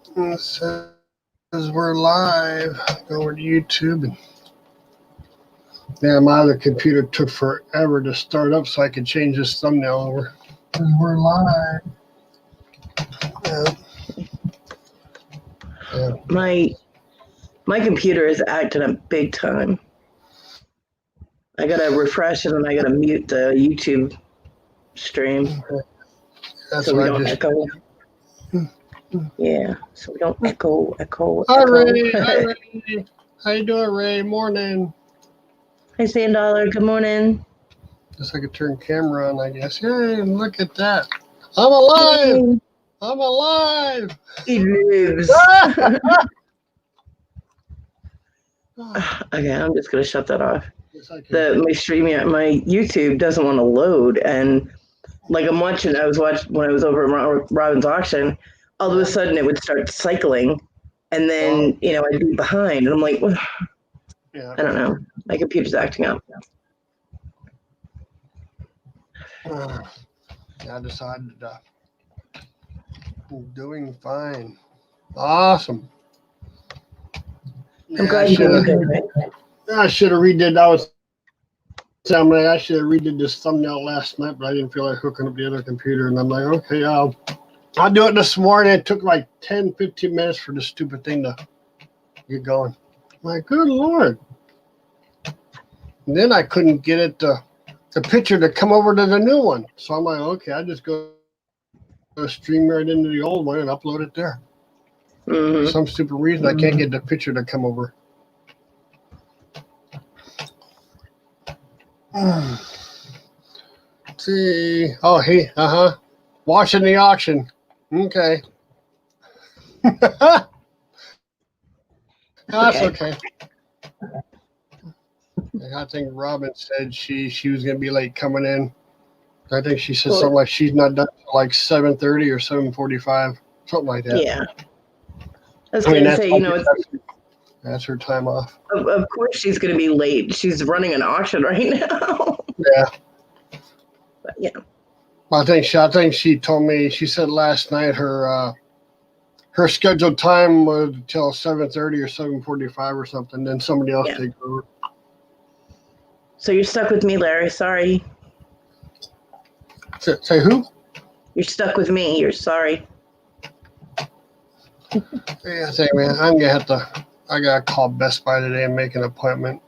It says we're live. Go over to YouTube. And yeah, my other computer took forever to start up so I could change this thumbnail over. We're live. Yeah. My computer is acting up big time. I gotta refresh it and I gotta mute the YouTube stream. That's so we why don't echo. Yeah, so we don't echo. Hi, Ray. Hi, Ray. How you doing, Ray? Morning. Hi, Sand Dollar. Good morning. Guess I could turn camera on, I guess. Hey, look at that. I'm alive. Yay. I'm alive. He lives. Okay, I'm just gonna shut that off. Yes, my YouTube doesn't want to load, and like I was watching when I was over at Robin's auction. All of a sudden, it would start cycling, and then I'd be behind, and I'm like, well, I don't know. My computer's acting up. I decided I'm doing fine. Awesome. I'm glad you're doing good. I should have redid. I should have redid this thumbnail last night, but I didn't feel like hooking up the other computer, and I'm like, okay, I'll do it this morning. It took like 10, 15 minutes for this stupid thing to get going. I'm like, good Lord. And then I couldn't get it the picture to come over to the new one. So I'm like, okay, I just go stream right into the old one and upload it there. Mm-hmm. For some stupid reason, I can't get the picture to come over. Let's see. Oh, hey, watching the auction. Okay. That's okay. I think Robin said she was gonna be late coming in. I think she said something like she's not done till like 7:30 or 7:45, something like that. Yeah. I was gonna say, that's her time off. Of course, she's gonna be late. She's running an auction right now. Yeah. But yeah. I think she told me. She said last night her scheduled time was till 7:30 or 7:45 or something. Then somebody else takes over. So you're stuck with me, Larry. Sorry. Say who? You're stuck with me. You're sorry. Yeah, say, man, I'm gonna have to. I gotta call Best Buy today and make an appointment.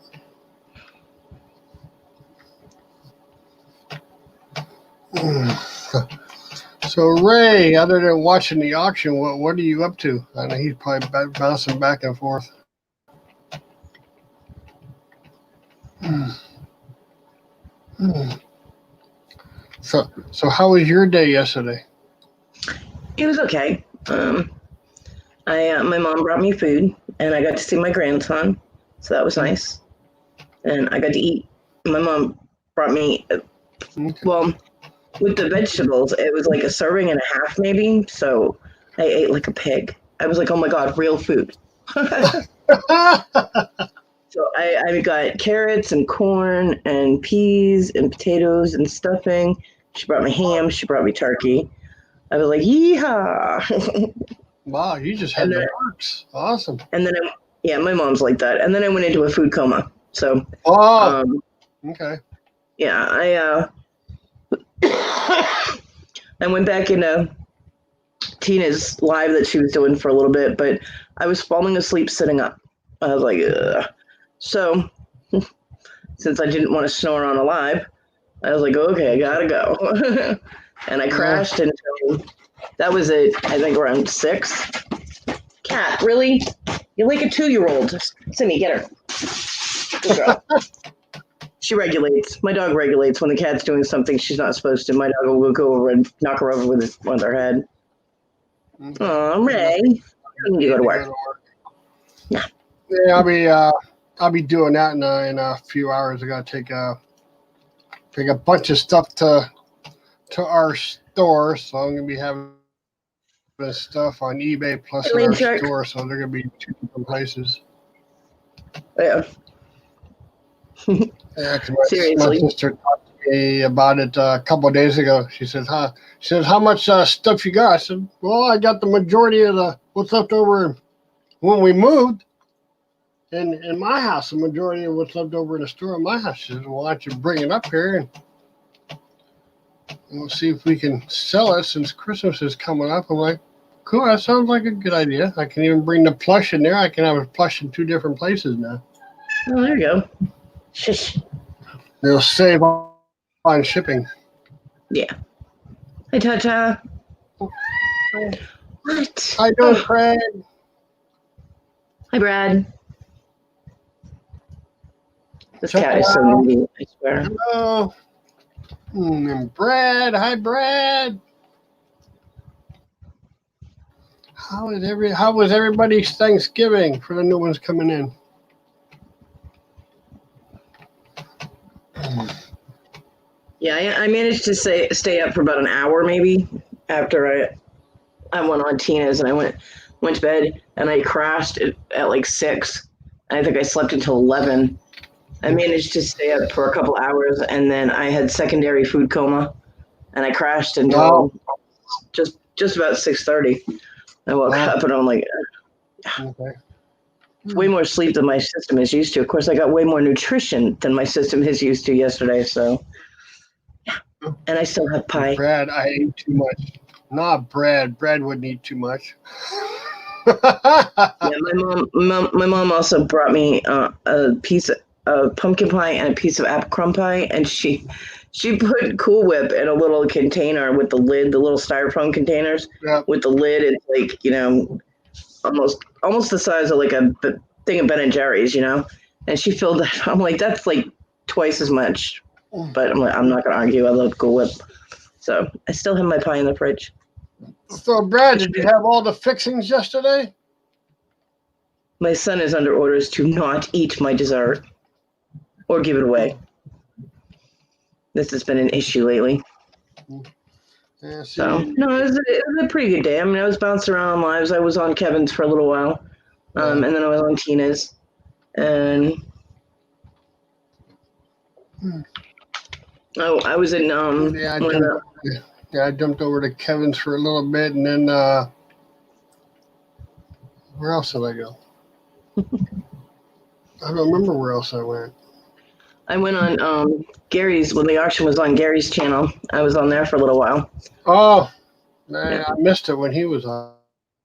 So Ray, other than watching the auction, what are you up to? I know he's probably bouncing back and forth. So how was your day yesterday? It was okay. My mom brought me food, and I got to see my grandson, so that was nice. And I got to eat. My mom brought me, well, with the vegetables, it was like a serving and a half, maybe. So I ate like a pig. I was like, oh my God, real food. So I got carrots and corn and peas and potatoes and stuffing. She brought me ham. She brought me turkey. I was like, yeehaw. Wow, you just had the works. Awesome. And then, my mom's like that. And then I went into a food coma. So, okay. Yeah, I went back into Tina's live that she was doing for a little bit, but I was falling asleep sitting up. I was like, ugh. So, since I didn't want to snore on a live, I was like, okay, I gotta go. And I crashed until, that was it, I think around 6. Cat, really? You're like a 2-year-old. Simi, get her. Good girl. She regulates. My dog regulates when the cat's doing something she's not supposed to. My dog will go over and knock her over with her head. Oh, Ray. You go to work. Yeah. Yeah, I'll be doing that in a few hours. I gotta take a bunch of stuff to our store, so I'm gonna be having this stuff on eBay plus in our store. So they're gonna be 2 different places. Yeah. Yeah, because my sister talked to me about it a couple of days ago. She said, how much stuff you got? I said, well, I got the majority of the what's left over when we moved. In my house, the majority of what's left over in the store in my house. She says, well, why don't you bring it up here and we'll see if we can sell it since Christmas is coming up. I'm like, cool, that sounds like a good idea. I can even bring the plush in there. I can have a plush in 2 different places now. Oh, there you go. Shush. They'll save on shipping. Yeah. Hey, Tata. What? How you doing, Craig? Hi, Brad. This Check cat it is so out. needy, I swear. Hello. And Brad. Hi, Brad. How was everybody's Thanksgiving for the new ones coming in? Yeah, I managed to stay up for about an hour maybe after I went on Tina's and I went to bed and I crashed at like 6. And I think I slept until 11. I managed to stay up for a couple hours and then I had secondary food coma and I crashed until just about 6:30. I woke up and I'm like, Okay. way more sleep than my system is used to. Of course, I got way more nutrition than my system is used to yesterday. So, yeah. And I still have pie. Brad, I ate too much. Not Brad. Brad wouldn't eat too much. Yeah, my mom also brought me a piece of pumpkin pie and a piece of apple crumb pie, and she put Cool Whip in a little container with the lid, the little styrofoam containers Yep. with the lid. It's like, almost the size of like a thing of Ben and Jerry's, and she filled that. I'm like, that's like twice as much, but I'm like, I'm not gonna argue. I love Cool Whip, so I still have my pie in the fridge. So, Brad, did you have all the fixings yesterday? My son is under orders to not eat my dessert or give it away. This has been an issue lately. Yeah, see, So, no, it was a pretty good day. I mean, I was bouncing around on lives. I was on Kevin's for a little while, and then I was on Tina's. And I was in I jumped over to Kevin's for a little bit, and then where else did I go? I don't remember where else I went. I went on Gary's when the auction was on Gary's channel. I was on there for a little while. Oh, Yeah. I missed it when he was on.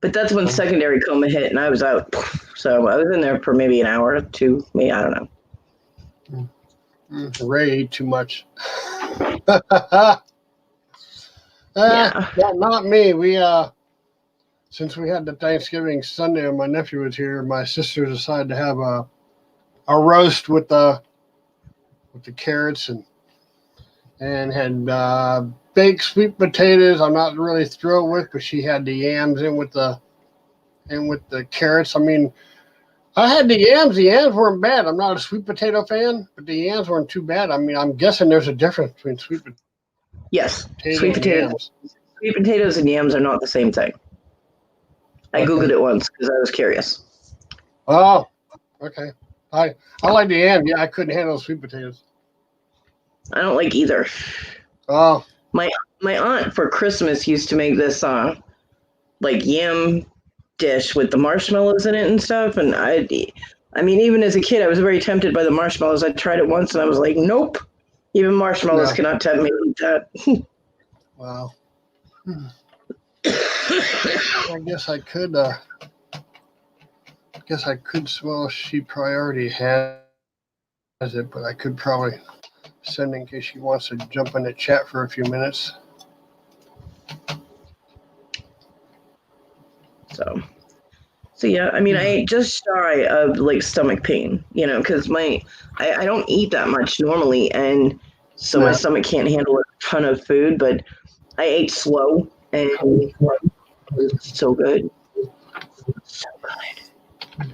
But that's when secondary coma hit, and I was out. So I was in there for maybe an hour or two. Maybe, I don't know. Ray ate too much. Yeah. Not me. We since we had the Thanksgiving Sunday and my nephew was here, my sister decided to have a roast with the carrots and had baked sweet potatoes. I'm not really thrilled with, but she had the yams in with the carrots. I mean, I had the yams. The yams weren't bad. I'm not a sweet potato fan, but the yams weren't too bad. I mean, I'm guessing there's a difference between sweet potato. Yes, Sweet potatoes. Sweet potatoes and yams are not the same thing. I Googled it once because I was curious. Oh, okay. I like the yams. Yeah, I couldn't handle sweet potatoes. I don't like either. Oh. My aunt for Christmas used to make this like yam dish with the marshmallows in it and stuff. And I mean, even as a kid, I was very tempted by the marshmallows. I tried it once and I was like, nope. Even marshmallows cannot tempt me to eat that. Wow. I guess I could smell she priority has it, but I could probably send in case she wants to jump in the chat for a few minutes. So yeah, I mean, I ate just shy of like stomach pain, because I don't eat that much normally, and so my stomach can't handle a ton of food, but I ate slow, and it was so good. So good.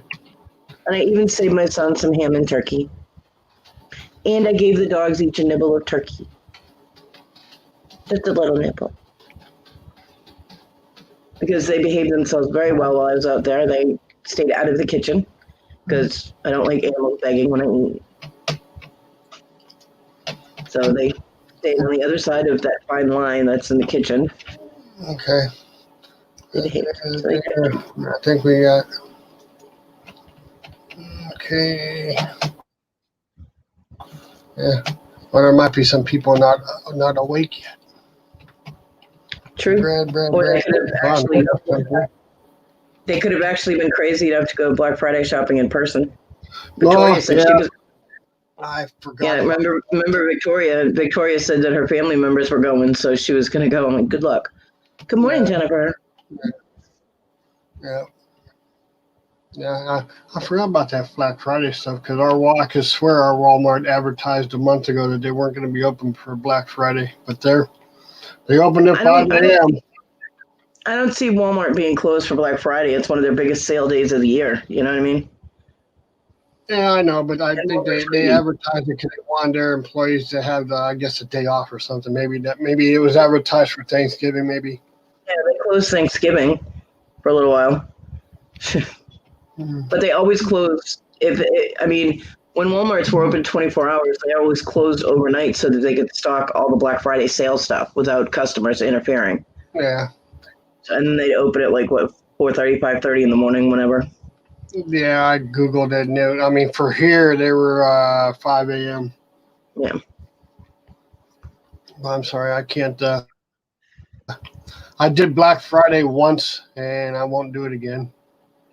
And I even saved my son some ham and turkey. And I gave the dogs each a nibble of turkey. Just a little nibble. Because they behaved themselves very well while I was out there. They stayed out of the kitchen because I don't like animals begging when I eat. So they stayed on the other side of that fine line that's in the kitchen. Okay. I think we got. Okay. Yeah. Well, there might be some people not awake yet. True. Bread. They could have actually been crazy enough to go Black Friday shopping in person. Oh, Victoria said she was. I forgot. Yeah, remember Victoria. Victoria said that her family members were going, so she was going to go. I'm like, good luck. Good morning, Jennifer. Yeah. I forgot about that Black Friday stuff because I could swear our Walmart advertised a month ago that they weren't going to be open for Black Friday, but they opened at 5 a.m. I don't see Walmart being closed for Black Friday. It's one of their biggest sale days of the year. You know what I mean? Yeah, I know, but I think they advertised it because they wanted their employees to have, I guess, a day off or something. Maybe it was advertised for Thanksgiving. Maybe. Yeah, they closed Thanksgiving for a little while, but they always close. When Walmarts were open 24 hours, they always closed overnight so that they could stock all the Black Friday sale stuff without customers interfering. Yeah. And then they'd open at 4:30, 5:30 in the morning, whenever. Yeah, I googled it. No, I mean for here they were 5 a.m. Yeah. Well, I'm sorry, I can't. I did Black Friday once, and I won't do it again.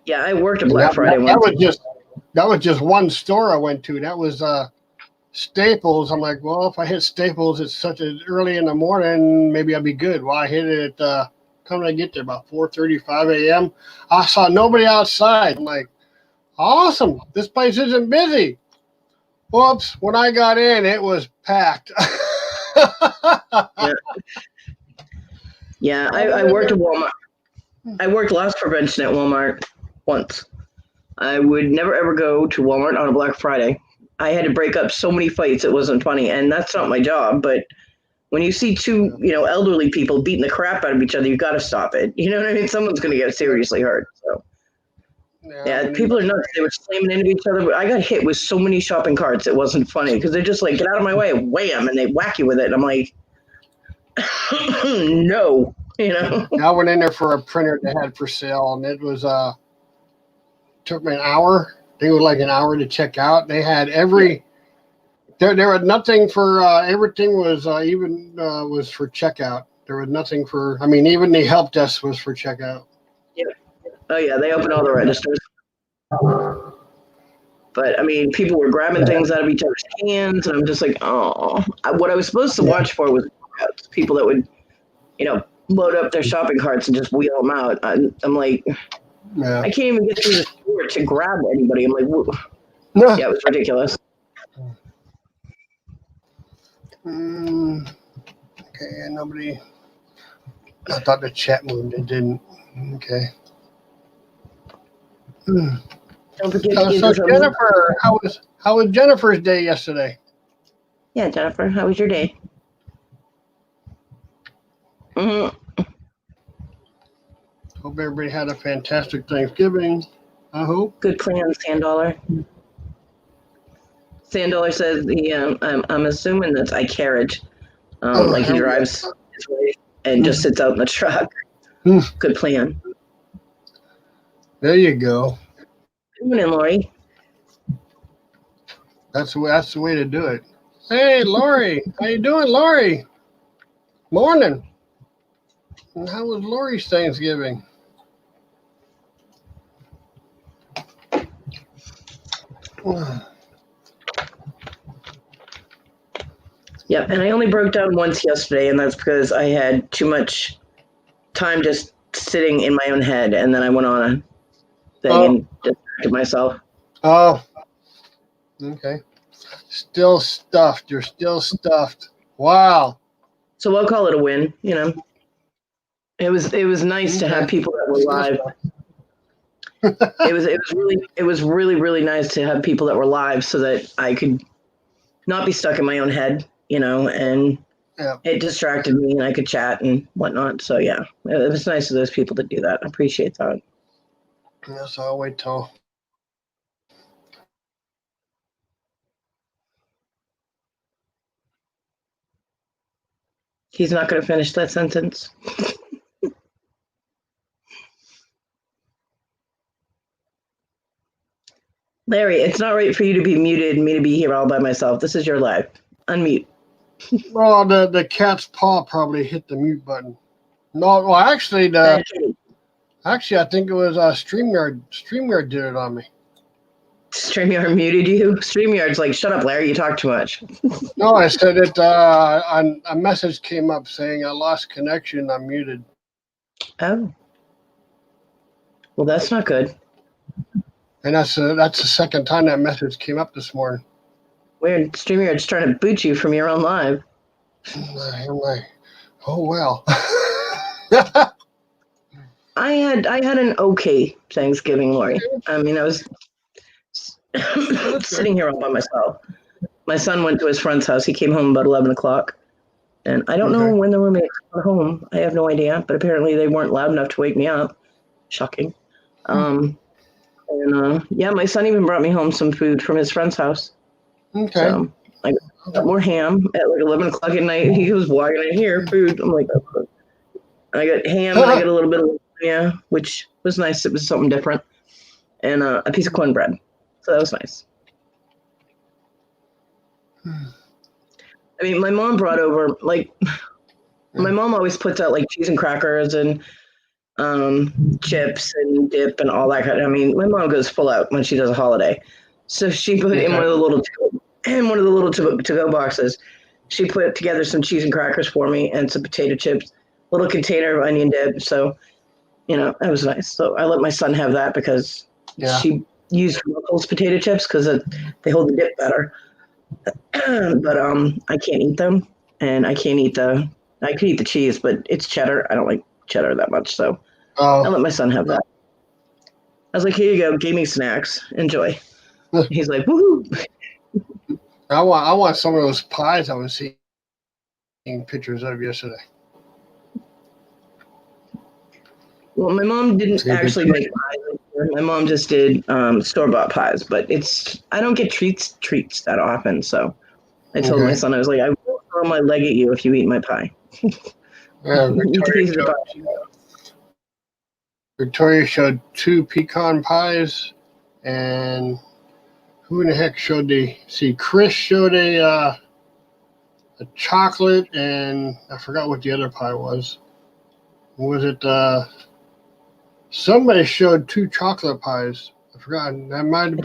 Yeah, I worked at Black Friday once. That was just one store I went to. That was Staples. I'm like, well, if I hit Staples, it's such early in the morning, maybe I'll be good. Well, I hit it at come to get there about 4:35 a.m. I saw nobody outside. I'm like, awesome, this place isn't busy. Whoops, when I got in, it was packed. Yeah, I worked at Walmart. I worked loss prevention at Walmart once. I would never ever go to Walmart on a Black Friday. I had to break up so many fights, it wasn't funny. And that's not my job, but when you see two, elderly people beating the crap out of each other, you've got to stop it. You know what I mean? Someone's going to get seriously hurt. So, yeah, people are nuts. They were slamming into each other. I got hit with so many shopping carts. It wasn't funny because they're just like, get out of my way, wham, and they whack you with it. And I'm like, no, I went in there for a printer they had for sale, and it was took me an hour. I think it was like an hour to check out. They had there was nothing for everything was was for checkout. There was nothing for. I mean, even the help desk was for checkout. Yeah. Oh yeah, they opened all the registers. But I mean, people were grabbing things out of each other's hands, and I'm just like, oh. What I was supposed to watch for was people that would, load up their shopping carts and just wheel them out. I'm like, I can't even get through the store to grab anybody. I'm like, whoa. Yeah, it was ridiculous. Okay, nobody. I thought the chat moved. It didn't. Okay. Don't forget. So Jennifer, how was Jennifer's day yesterday? Yeah, Jennifer, how was your day? Hope everybody had a fantastic Thanksgiving. I hope. Good plan, Sandollar. Sandollar says I'm assuming that's iCarriage. Like he drives his way and just sits out in the truck. Good plan. There you go. Good morning, Lori. That's the way to do it. Hey, Lori, how you doing, Lori? Morning. And how was Lori's Thanksgiving? Yeah, and I only broke down once yesterday, and that's because I had too much time just sitting in my own head, and then I went on a thing and distracted myself. Oh, okay. Still stuffed. You're still stuffed. Wow. So I'll call it a win. It was nice to have people that were live. It was really nice to have people that were live so that I could not be stuck in my own head, and it distracted me and I could chat and whatnot. So yeah, it was nice of those people to do that. I appreciate that. Yes, I'll wait till. He's not going to finish that sentence. Larry, it's not right for you to be muted and me to be here all by myself. This is your live. Unmute. Well, the cat's paw probably hit the mute button. No, well, actually, I think it was StreamYard. StreamYard did it on me. StreamYard muted you? StreamYard's like, shut up, Larry, you talk too much. No, I said it. A message came up saying I lost connection. I'm muted. Oh. Well, that's not good. And that's the second time that message came up this morning. Weird. StreamYard's trying to boot you from your own live. I'm like, oh well. I had an okay Thanksgiving, Lori. I mean, I was sitting here all by myself. My son went to his friend's house. He came home about 11 o'clock. And I don't know when the roommates got home. I have no idea. But apparently they weren't loud enough to wake me up. Shocking. Yeah, my son even brought me home some food from his friend's house. Okay. So I got more ham at like 11 o'clock at night. He was walking in here, food. I'm like, oh. I got ham and I got a little bit of lasagna, which was nice. It was something different. And a piece of cornbread. So that was nice. I mean, my mom brought over, like, my mom always puts out like cheese and crackers and chips and dip and all that kind of. I mean, my mom goes full out when she does a holiday. So she put in one of the little to-go boxes. She put together some cheese and crackers for me and some potato chips, little container of onion dip. So, that was nice. So I let my son have that because she used Ruffles potato chips because they hold the dip better. But I can't eat them, and I could eat the cheese, but it's cheddar. I don't like cheddar that much, so I let my son have that. I was like, here you go, gaming snacks, enjoy. He's like, woohoo! I want some of those pies I was seeing pictures of yesterday. Well, my mom didn't actually make pies. My mom just did store-bought pies, but I don't get treats that often, so I told my son, I was like, I will throw my leg at you if you eat my pie. Victoria showed 2 pecan pies, and who in the heck showed Chris showed a chocolate, and I forgot what the other pie was. Was it somebody showed 2 chocolate pies? I forgot. That might have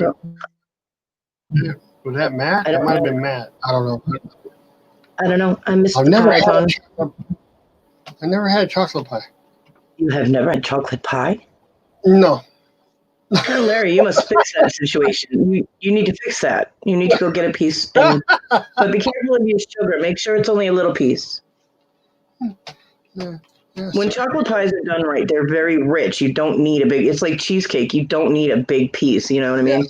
been. Was that Matt? That might have been Matt. I don't know. I don't know. I missed I never had chocolate pie. You have never had chocolate pie? No. Oh, Larry, you must fix that situation. You need to fix that. You need to go get a piece. But be careful of your sugar. Make sure it's only a little piece. When chocolate pies are done right, they're very rich. You don't need it's like cheesecake. You don't need a big piece. You know what I mean?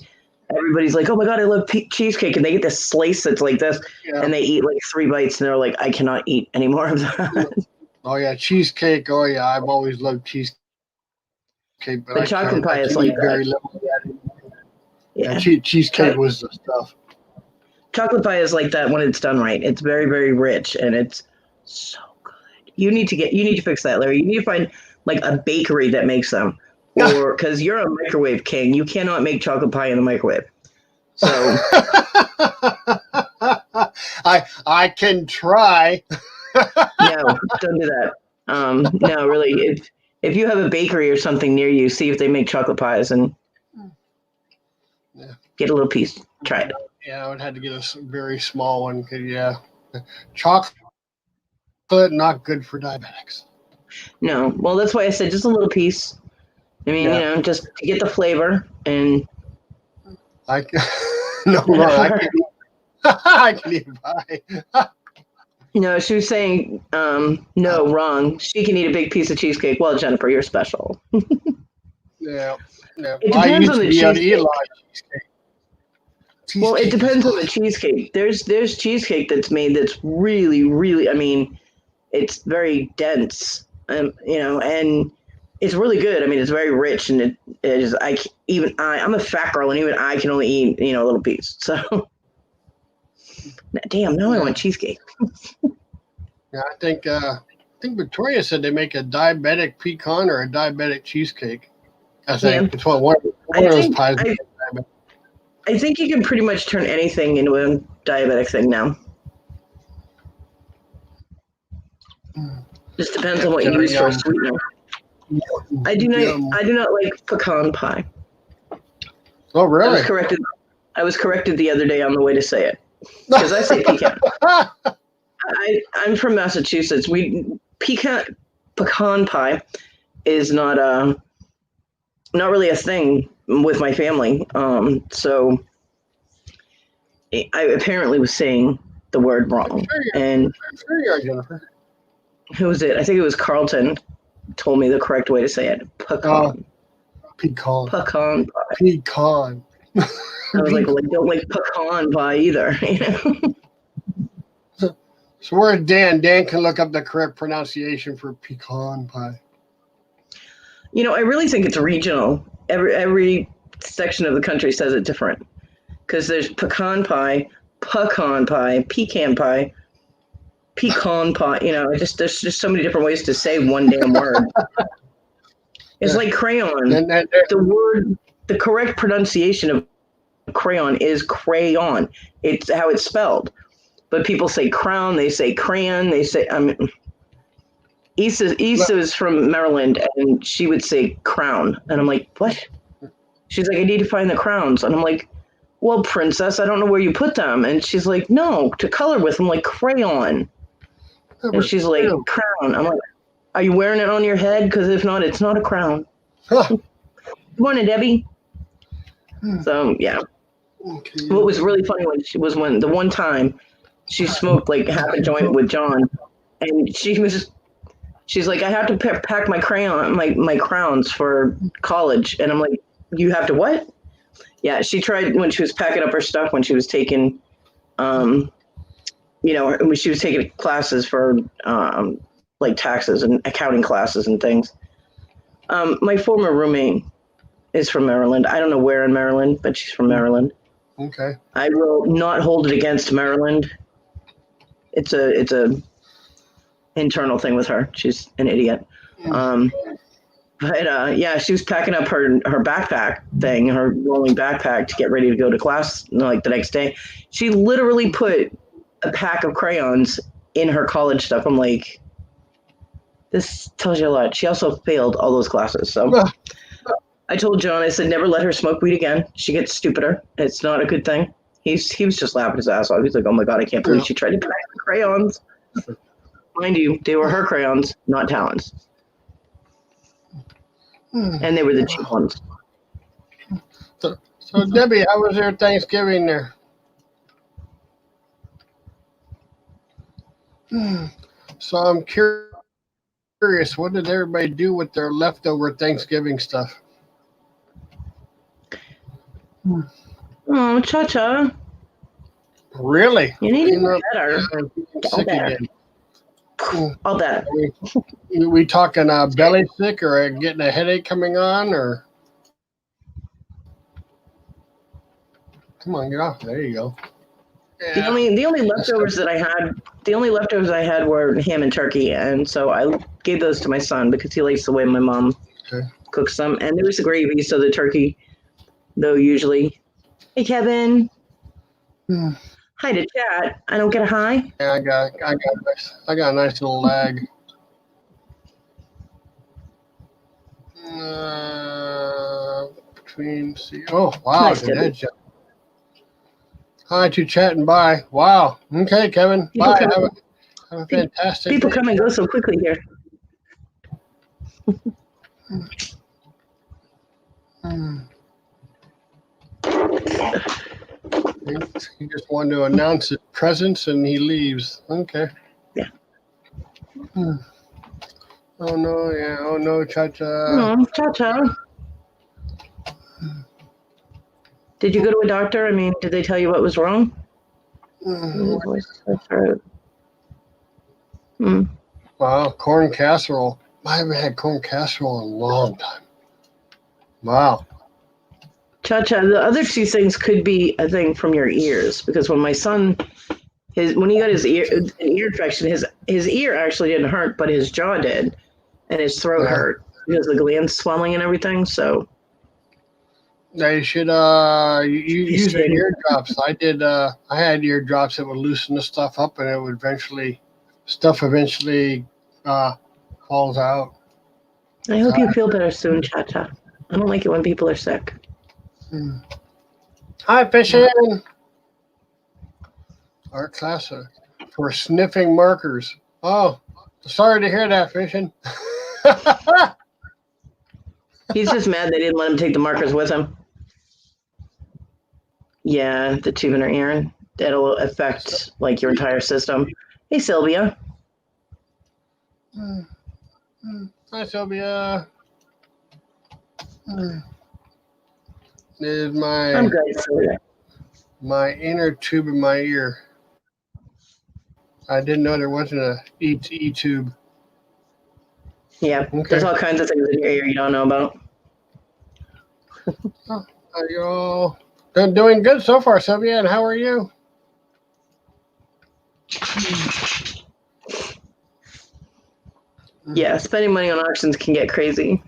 Everybody's like, oh my God, I love cheesecake. And they get this slice that's like this, and they eat like 3 bites, and they're like, I cannot eat any more of that. Oh, yeah, cheesecake. Oh, yeah, I've always loved cheesecake. But chocolate pie is like very little. Yeah, cheesecake was the stuff. Chocolate pie is like that when it's done right. It's very, very rich, and it's so good. You need to fix that, Larry. You need to find like a bakery that makes them. Or because you're a microwave king, you cannot make chocolate pie in the microwave. So I can try. No, don't do that. No, really. If you have a bakery or something near you, see if they make chocolate pies and get a little piece. Try it. Yeah, I would have to get a very small one. Chocolate not good for diabetics. No, well, that's why I said just a little piece. I mean, just to get the flavor and. I can eat pie. No, she was saying, no, wrong. She can eat a big piece of cheesecake. Well, Jennifer, you're special. Yeah. It depends on the cheesecake. Well, it depends on the cheesecake. There's cheesecake that's made that's really, really. I mean, it's very dense, and it's really good. I mean, it's very rich, and it is. I'm a fat girl, and even I can only eat a little piece. So, damn, now I want cheesecake. Yeah, I think Victoria said they make a diabetic pecan or a diabetic cheesecake. I think it's one of those pies. I think you can pretty much turn anything into a diabetic thing now. Just depends on what you use for a sweetener. I do not like pecan pie. Oh, really? I was corrected the other day on the way to say it because I say pecan. I'm from Massachusetts. Pecan pie is not really a thing with my family. So I apparently was saying the word wrong. And Jennifer. who was it? I think it was Carlton told me the correct way to say it. Pecan. Pecan. Pecan pie. Pecan. I was like, well, I don't like pecan pie either. So where's Dan? Dan can look up the correct pronunciation for pecan pie. I really think it's regional. Every section of the country says it different. Because there's pecan pie, pecan pie, pecan pie, pecan pie. There's just so many different ways to say one damn word. It's like crayon. The correct pronunciation of crayon is crayon. It's how it's spelled. But people say crown, they say crayon, they say, Issa is from Maryland, and she would say crown. And I'm like, what? She's like, I need to find the crowns. And I'm like, well, princess, I don't know where you put them. And she's like, no, to color with. I'm like, crayon. And she's like, crown. I'm like, are you wearing it on your head? Because if not, it's not a crown. Good morning, Debbie. So, yeah. Okay. What was really funny when the one time she smoked like half a joint with John, and she's like, I have to pack my my crowns for college. And I'm like, you have to what? Yeah, she tried when she was packing up her stuff when she was taking, when she was taking classes for like taxes and accounting classes and things. My former roommate is from Maryland. I don't know where in Maryland, but she's from Maryland. Okay. I will not hold it against Maryland. It's a internal thing with her. She's an idiot. But she was packing up her backpack thing, her rolling backpack to get ready to go to class like the next day. She literally put a pack of crayons in her college stuff. I'm like, this tells you a lot. She also failed all those classes. So I told John, I said, never let her smoke weed again. She gets stupider. It's not a good thing. He was just laughing his ass off. He's like, oh my God, I can't believe she tried to pack the crayons. Mind you, they were her crayons, not Talon's. And they were the cheap ones. So Debbie, how was your Thanksgiving there? So I'm curious, what did everybody do with their leftover Thanksgiving stuff? Oh, Cha-Cha. Really? You need to get better. Sick again. All that. We talking belly sick or getting a headache coming on or? Come on, get off. There you go. Yeah. The only leftovers I had were ham and turkey, and so I gave those to my son because he likes the way my mom cooks them. And there was the gravy, so the turkey, though usually. Hey, Kevin. Hi to chat. I don't get a hi. Yeah, I got a nice little lag. Oh wow, nice. Hi to chat and bye. Wow. Okay, Kevin. Bye. Have a fantastic People day. come and go so quickly here. He just wanted to announce his presence and he leaves. Okay. Yeah. Oh no, yeah. Oh no, Cha-Cha. Oh, Cha-Cha. Did you go to a doctor? I mean, did they tell you what was wrong? Wow, corn casserole. I haven't had corn casserole in a long time. Wow. Cha-Cha, the other two things could be a thing from your ears, because when my son, when he got an ear infection, his ear actually didn't hurt, but his jaw did, and his throat hurt because the glands swelling and everything. So They should use the eardrops. I had eardrops that would loosen the stuff up, and it would eventually falls out. I hope you feel better soon, Cha-Cha. I don't like it when people are sick. Hi, Fishing. Art class for sniffing markers. Oh, sorry to hear that, Fishing. He's just mad they didn't let him take the markers with him. Yeah, the tube in her ear. That'll affect like your entire system. Hey, Sylvia. Hi, Sylvia. There's I'm good, Sylvia. my inner tube in my ear. I didn't know there wasn't a E tube. Yeah, Okay. there's all kinds of things in your ear you don't know about. Are you all doing good so far, Sylvia? And how are you? Yeah, spending money on auctions can get crazy.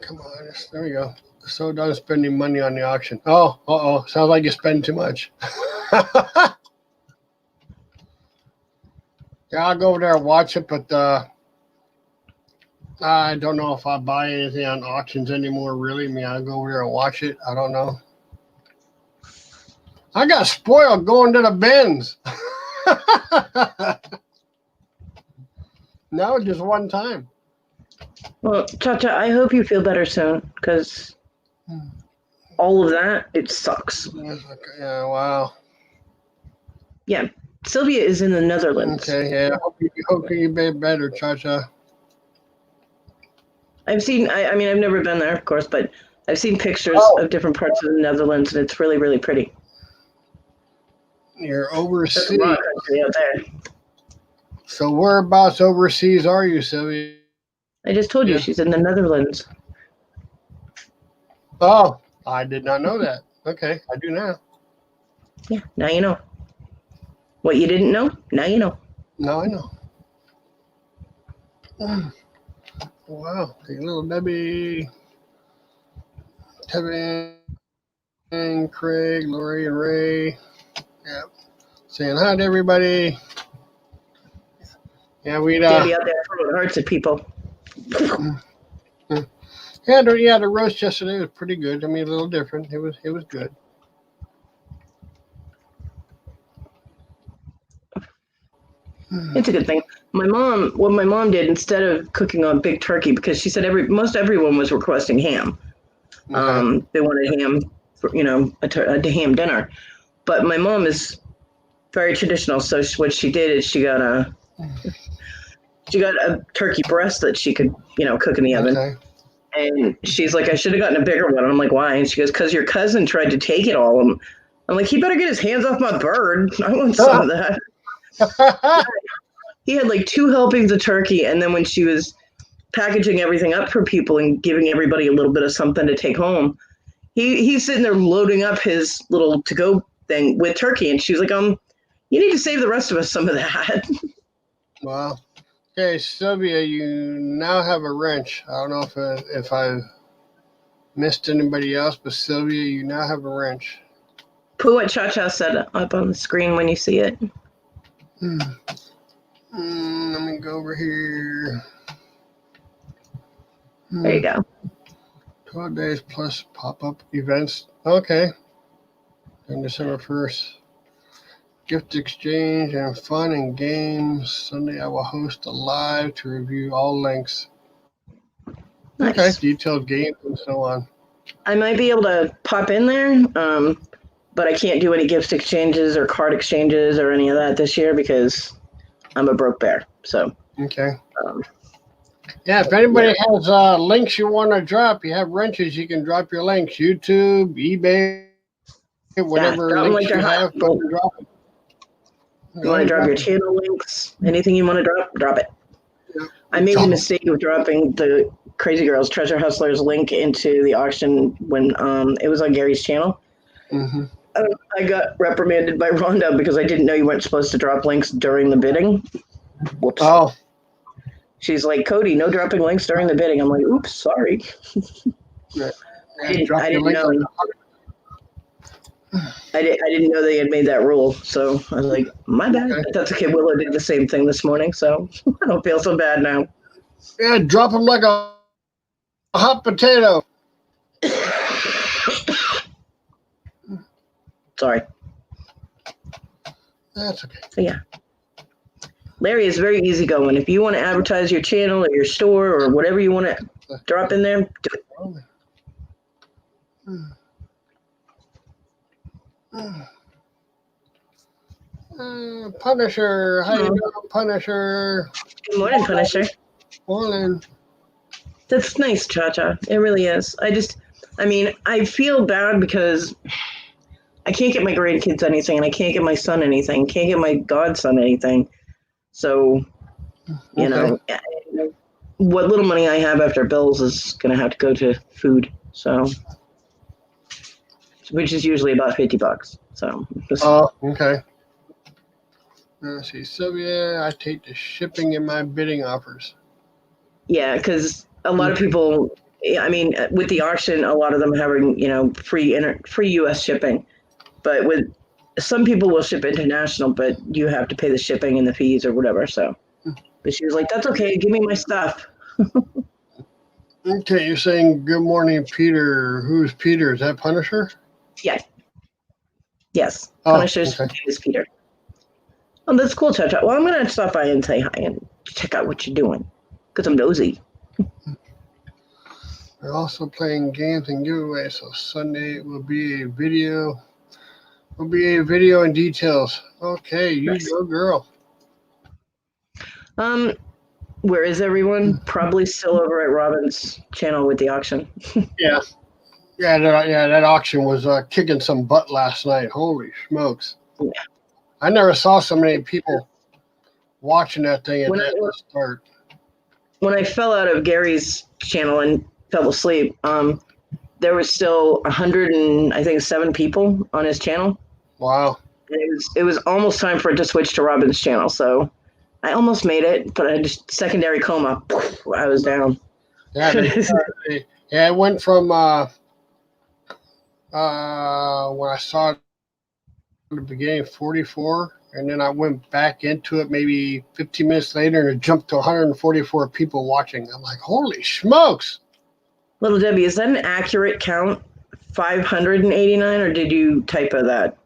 Come on, there we go. So done spending money on the auction. Oh, sounds like you spend too much. Yeah, I'll go over there and watch it, but I don't know if I buy anything on auctions anymore, really. I mean, I'll go over there and watch it. I don't know. I got spoiled going to the bins. No, just one time. Well, Cha-Cha, I hope you feel better soon, because all of that, it sucks. Yeah, wow. Yeah, Sylvia is in the Netherlands. Okay, yeah. Hope you be better, Cha-Cha. I've seen, I mean, I've never been there, of course, but I've seen pictures of different parts of the Netherlands, and it's really, really pretty. You're There's overseas. a rock country out there. So whereabouts overseas are you, Sylvia? I just told you she's in the Netherlands. Oh, I did not know that. Okay, I do now. Yeah, now you know. What you didn't know, now you know. Now I know. Wow, hey, little Debbie, Kevin, and Craig, Lori, and Ray. Yeah, saying hi to everybody. Yeah, Debbie out there throwing hearts at people. the roast yesterday was pretty good. I mean, a little different. It was good. It's a good thing. What my mom did, instead of cooking a big turkey, because she said most everyone was requesting ham. Okay. They wanted ham, for, a ham dinner. But my mom is very traditional, so what she did is she got a turkey breast that she could, cook in the oven. Okay. And she's like, I should have gotten a bigger one. I'm like, why? And she goes, because your cousin tried to take it all. I'm like, he better get his hands off my bird. I want some of that. He had like 2 helpings of turkey, and then when she was packaging everything up for people and giving everybody a little bit of something to take home, he's sitting there loading up his little to-go thing with turkey, and she was like, you need to save the rest of us some of that. Wow. Okay, Sylvia, you now have a wrench. I don't know if I missed anybody else, but Sylvia, you now have a wrench. Put what Cha-Cha said up on the screen when you see it. Let me go over here. There you go. 12 days plus pop-up events. Okay. On December 1st. Gift exchange and fun and games. Sunday I will host a live to review all links. Nice. Okay. Detailed games and so on. I might be able to pop in there, but I can't do any gift exchanges or card exchanges or any of that this year because I'm a broke bear. So. Okay. Yeah, if anybody has links you want to drop, you have wrenches, you can drop your links. YouTube, eBay, whatever links you have, go and drop it. You want to drop your channel links? Anything you want to drop it. Yeah. I made the mistake of dropping the Crazy Girls Treasure Hustlers link into the auction when it was on Gary's channel. Mm-hmm. I got reprimanded by Rhonda because I didn't know you weren't supposed to drop links during the bidding. Whoops. Oh. She's like, Cody, no dropping links during the bidding. I'm like, oops, sorry. I didn't Drop your know. link. I didn't know they had made that rule. So I was like, my bad. Okay. But that's okay. Willow did the same thing this morning, so I don't feel so bad now. Yeah, drop them like a hot potato. Sorry. That's okay. So yeah. Larry is very easygoing. If you want to advertise your channel or your store or whatever you want to drop in there, do it. Punisher, how you doing, Punisher? Good morning, Punisher. Morning. That's nice, Cha-Cha. It really is. I feel bad because I can't get my grandkids anything, and I can't get my son anything, can't get my godson anything. So, you know, what little money I have after bills is going to have to go to food. So, which is usually about $50. So, Oh, okay. Let's see, Sylvia, I take the shipping in my bidding offers. yeah, because a lot of people, with the auction, a lot of them having, free U.S. shipping. But with some people will ship international, but you have to pay the shipping and the fees or whatever. So, but she was like, "That's okay. Give me my stuff." Okay, you're saying good morning, Peter. Who's Peter? Is that Punisher? Yeah. Yes. Oh, Punisher's okay. is Peter. Oh, that's cool, Cha-Cha. Well, I'm gonna stop by and say hi and check out what you're doing because I'm nosy. We're also playing games and giveaways, so Sunday will be a video. Will be a video and details. Okay, you Nice. go, girl. Where is everyone? Probably still over at Robin's channel with the auction. Yeah. That auction was kicking some butt last night. Holy smokes. Yeah. I never saw so many people watching that thing at the start. When I fell out of Gary's channel and fell asleep, there was still 107 people on his channel. Wow. And it was almost time for it to switch to Robin's channel. So I almost made it, but I just secondary coma. I was down. Yeah, it went from when I saw it at the beginning 44, and then I went back into it maybe 15 minutes later, and it jumped to 144 people watching. I'm like, holy smokes! Little Debbie, is that an accurate count? 589, or did you typo that?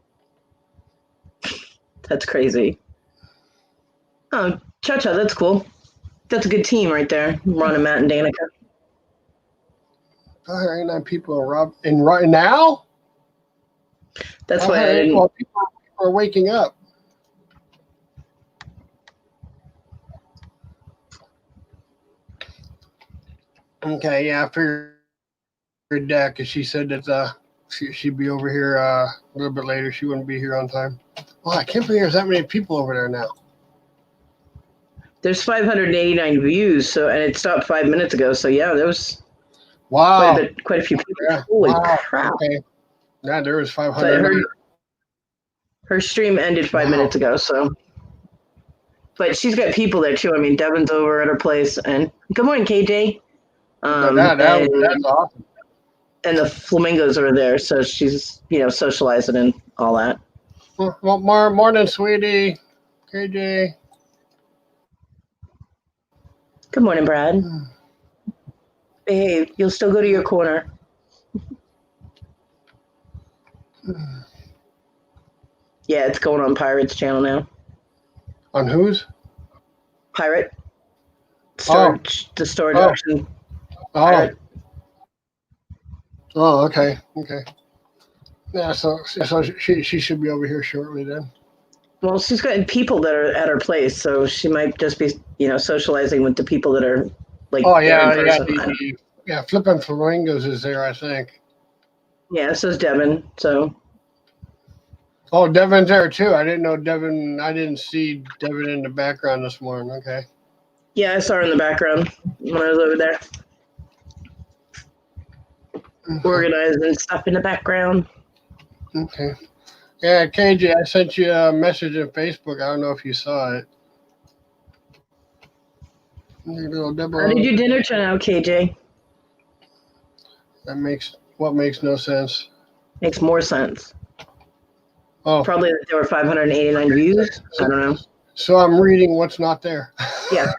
That's crazy. Oh, Cha-Cha, that's cool. That's a good team right there. Ron and Matt and Danica. 589 people right now? That's why I didn't. Well, people are waking up. Okay, yeah, I figured that because she said that she'd be over here a little bit later. She wouldn't be here on time. Well, I can't believe there's that many people over there now. There's 589 views, and it stopped 5 minutes ago. So yeah, there was Wow, quite a few people. Yeah, Holy wow. crap! Okay. Yeah, there was But 500. her stream ended 5 minutes ago. So, but she's got people there too. I mean, Devin's over at her place, and good morning, KJ. That's awesome. And the flamingos are there, so she's socializing and all that. Well, morning, sweetie. KJ. Good morning, Brad. Behave. You'll still go to your corner. Yeah, it's going on Pirate's channel now. On whose? Pirate. Storage. The storage auction. Oh. Pirate. Oh, okay. Yeah, so she should be over here shortly then. Well, she's got people that are at her place, so she might just be, socializing with the people that are like. Oh yeah, Flippin' Flamingos is there, I think. Yeah, so is Devin. So. Oh, Devin's there too. I didn't see Devin in the background this morning. Okay. Yeah, I saw her in the background when I was over there. Organizing stuff in the background. Okay. Yeah, KJ, I sent you a message on Facebook. I don't know if you saw it. How did your dinner turn out, KJ? That makes What makes no sense? Makes more sense. Oh, Probably that there were 589 views. I don't know. so I'm reading what's not there. Yeah.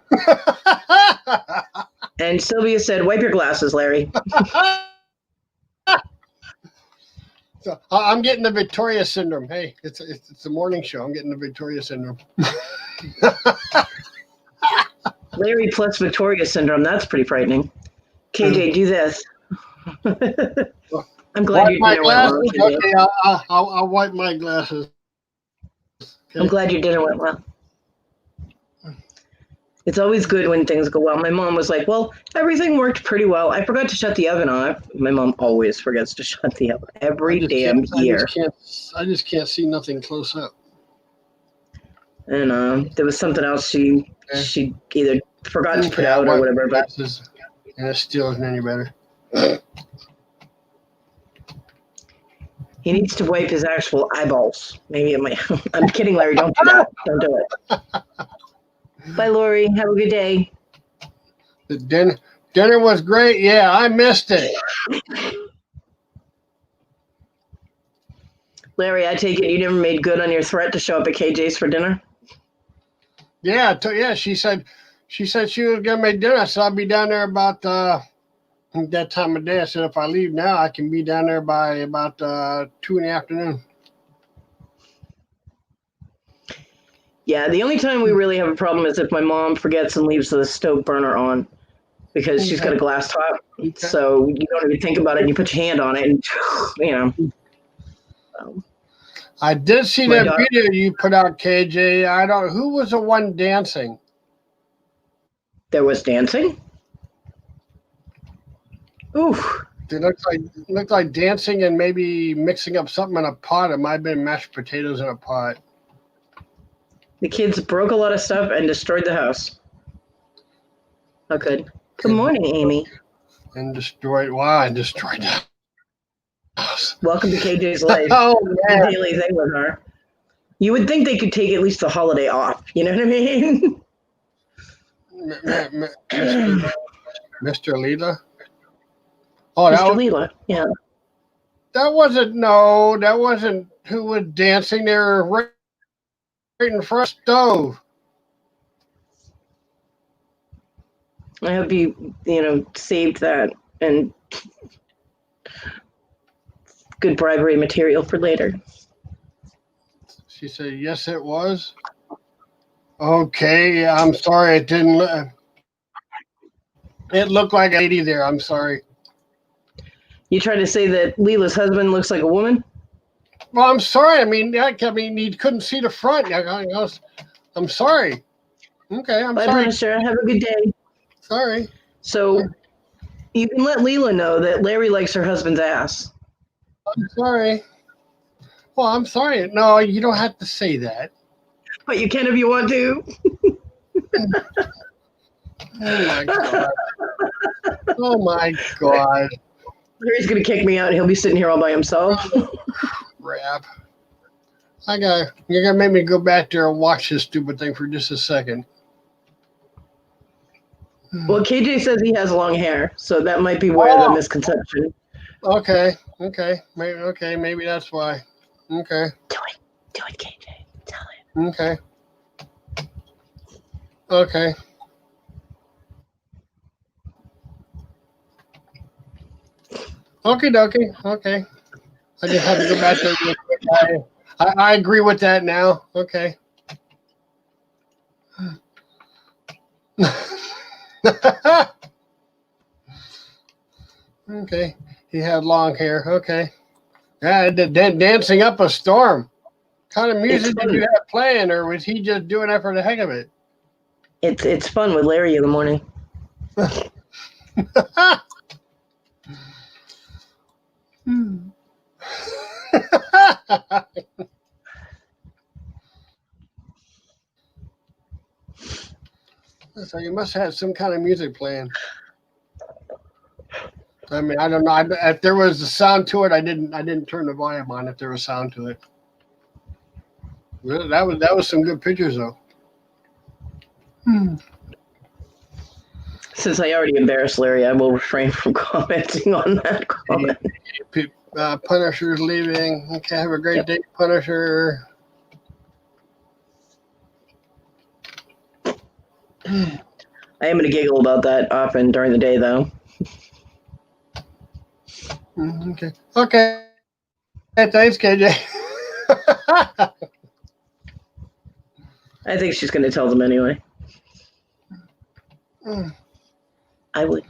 And Sylvia said, "Wipe your glasses, Larry." So I'm getting the Victoria syndrome. Hey, it's a morning show. I'm getting the Victoria syndrome. Larry plus Victoria syndrome. That's pretty frightening. KJ, do this. I'm glad Wipe your my dinner went well. glasses. KJ. Okay, I'll wipe my glasses. I'm glad your dinner went well. It's always good when things go well. My mom was like, "Well, everything worked pretty well. I forgot to shut the oven off." My mom always forgets to shut the oven every damn year. I just can't see nothing close up. And there was something else she either forgot to put out or whatever. But and it still isn't any better. he needs to wipe his actual eyeballs. Maybe it might. I'm kidding, Larry. Don't do that. Don't do it. Bye, Lori. Have a good day. The dinner was great. Yeah, I missed it. Larry, I take it you never made good on your threat to show up at KJ's for dinner? Yeah, she said she was gonna make dinner. I said I'll be down there about that time of day. I said if I leave now, I can be down there by about 2 in the afternoon. Yeah, the only time we really have a problem is if my mom forgets and leaves the stove burner on because she's got a glass top. Okay. So you don't even think about it and you put your hand on it and, you know. I did see that video you put out, KJ. Who was the one dancing? There was dancing? Oof. It looked like dancing and maybe mixing up something in a pot. It might have been mashed potatoes in a pot. The kids broke a lot of stuff and destroyed the house. Oh, good. Good morning, Amy. And destroyed the house. Welcome to KJ's life. Oh, man. The daily thing with her. You would think they could take at least the holiday off. You know what I mean? Mr. Leela? Oh, Mr. Leela, yeah. That wasn't who was dancing. They were right in front of the stove. I hope you saved that and good bribery material for later. She said, yes, it was. Okay, I'm sorry. It didn't. It looked like a lady there. I'm sorry. You trying to say that Leela's husband looks like a woman? Well, I'm sorry. I mean, you couldn't see the front. I'm sorry. Okay, I'm sorry. Bye, Punisher. Have a good day. Sorry. So you can let Leela know that Larry likes her husband's ass. I'm sorry. Well, I'm sorry. No, you don't have to say that. But you can if you want to. Oh, my God. Oh, my God. Larry's going to kick me out and he'll be sitting here all by himself. Crap. You're going to make me go back there and watch this stupid thing for just a second. Well, KJ says he has long hair, so that might be where the misconception. Okay. Maybe that's why. Okay. Do it, KJ. Tell him. Okay. Okay. Okie dokie. Okay. I just have to go back there real quick. I agree with that now. Okay. Okay. He had long hair. Okay. Yeah, dancing up a storm. What kind of music did you have playing, or was he just doing that for the heck of it? It's fun with Larry in the morning. So you must have some kind of music playing. I mean, I don't know. If there was a sound to it, I didn't turn the volume on. If there was sound to it, that was some good pictures though. Since I already embarrassed Larry, I will refrain from commenting on that comment. Punisher's leaving. Okay, have a great day, Punisher. I am going to giggle about that often during the day, though. Okay. Okay. Thanks, KJ. I think she's going to tell them anyway. I would.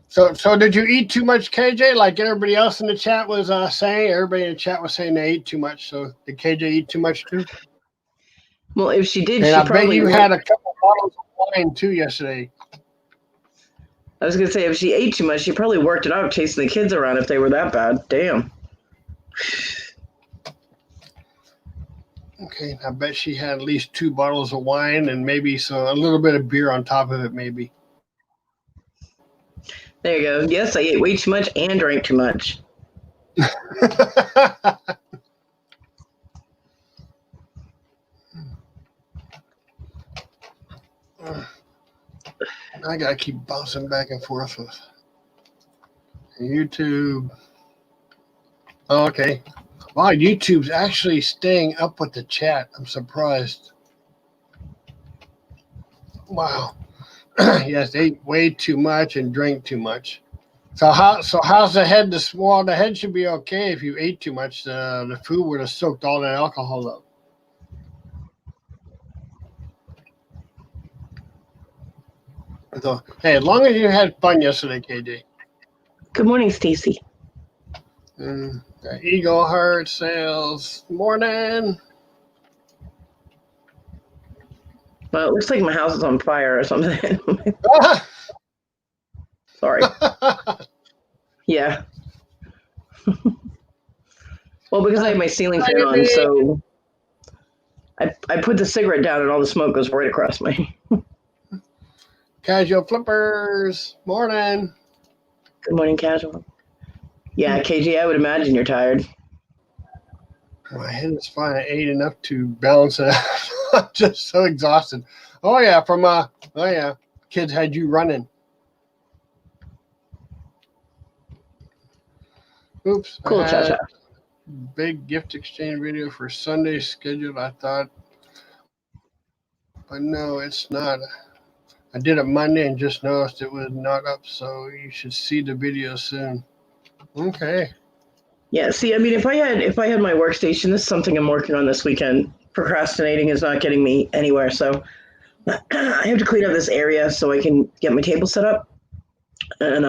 So did you eat too much, KJ? Like everybody else in the chat was saying? Everybody in the chat was saying they ate too much. So did KJ eat too much too? Well, if she did, And she I probably bet you had a couple bottles of wine too yesterday. I was going to say, if she ate too much, she probably worked it out chasing the kids around if they were that bad. Damn. Okay, I bet she had at least 2 bottles of wine and maybe a little bit of beer on top of it, maybe. There you go. Yes, I ate way too much and drank too much. I gotta keep bouncing back and forth with YouTube. Oh, okay. Wow, YouTube's actually staying up with the chat. I'm surprised. Wow. Yes, they ate way too much and drank too much. So how's the head? Well, the head should be okay if you ate too much. The food would have soaked all that alcohol up. So, hey, as long as you had fun yesterday, KJ. Good morning, Stacy. Eagle Heart Sales. Morning. Well, it looks like my house is on fire or something. Sorry. Yeah. Well, because I have my ceiling fan on, so I put the cigarette down and all the smoke goes right across me. Casual Flippers. Morning. Good morning, Casual. Yeah, KJ, I would imagine you're tired. My head is fine. I ate enough to balance it out. I'm just so exhausted. Oh yeah, kids had you running. Oops. Cool, Cha-Cha. Big gift exchange video for Sunday scheduled, I thought. But no, it's not. I did it Monday and just noticed it was not up, so you should see the video soon. Okay. Yeah, see, I mean, if I had my workstation, this is something I'm working on this weekend. Procrastinating is not getting me anywhere, so I have to clean up this area so I can get my table set up. And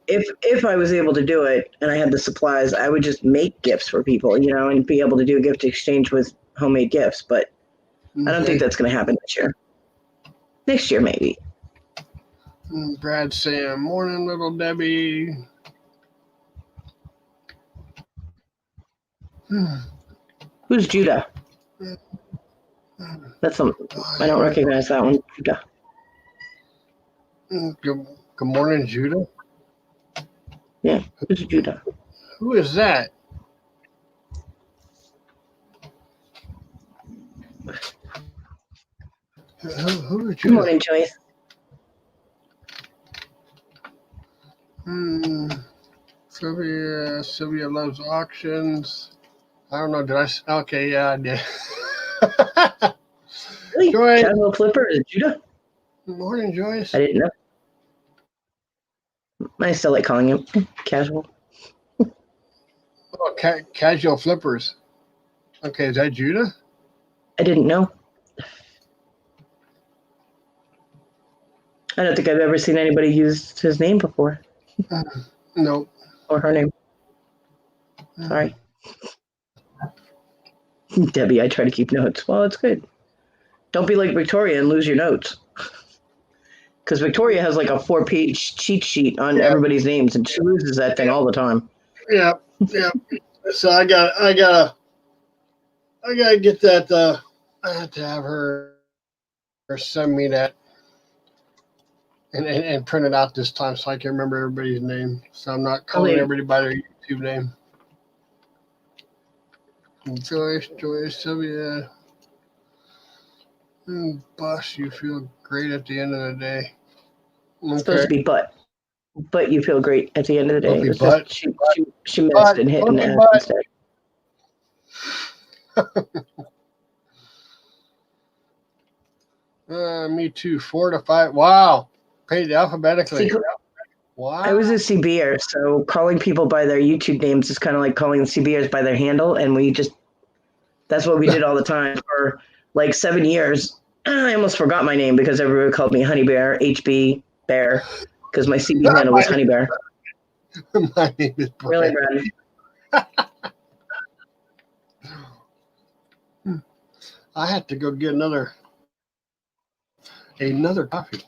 if I was able to do it and I had the supplies, I would just make gifts for people, and be able to do a gift exchange with homemade gifts. But I don't think that's going to happen this year. Next year, maybe. Brad saying, morning, little Debbie. Who's Judah? That's I don't recognize that one. Judah. Good morning, Judah. Yeah, who's Judah? Who is that? Who is Judah? Good morning, Joyce. Sylvia loves auctions. I don't know. Okay, yeah, I did. Really? Joyce. Casual Flipper is Judah? Good morning, Joyce. I didn't know. I still like calling him Casual. Oh, Casual Flippers. Okay, is that Judah? I didn't know. I don't think I've ever seen anybody use his name before. No. Or her name. Sorry. Debbie, I try to keep notes. Well, it's good. Don't be like Victoria and lose your notes. Because Victoria has like a 4-page cheat sheet on everybody's names, and she loses that thing all the time. Yeah. So I gotta get that. I have to have her send me that and print it out this time so I can remember everybody's name. So I'm not calling everybody by their YouTube name. Joyce, Sylvia. Boss, you feel great at the end of the day. It's supposed to be but you feel great at the end of the day. Don't be It was butt. just she missed and hit Don't an be ass butt. instead. Me too. 4 to 5. Wow. Paid alphabetically. See, Wow. I was a CBer, so calling people by their YouTube names is kind of like calling the CBers by their handle, and that's what we did all the time for like 7 years. I almost forgot my name because everyone called me Honey Bear, HB Bear, because my CB handle was Honey Bear. My name is Really, Brad. Brad? I had to go get another coffee.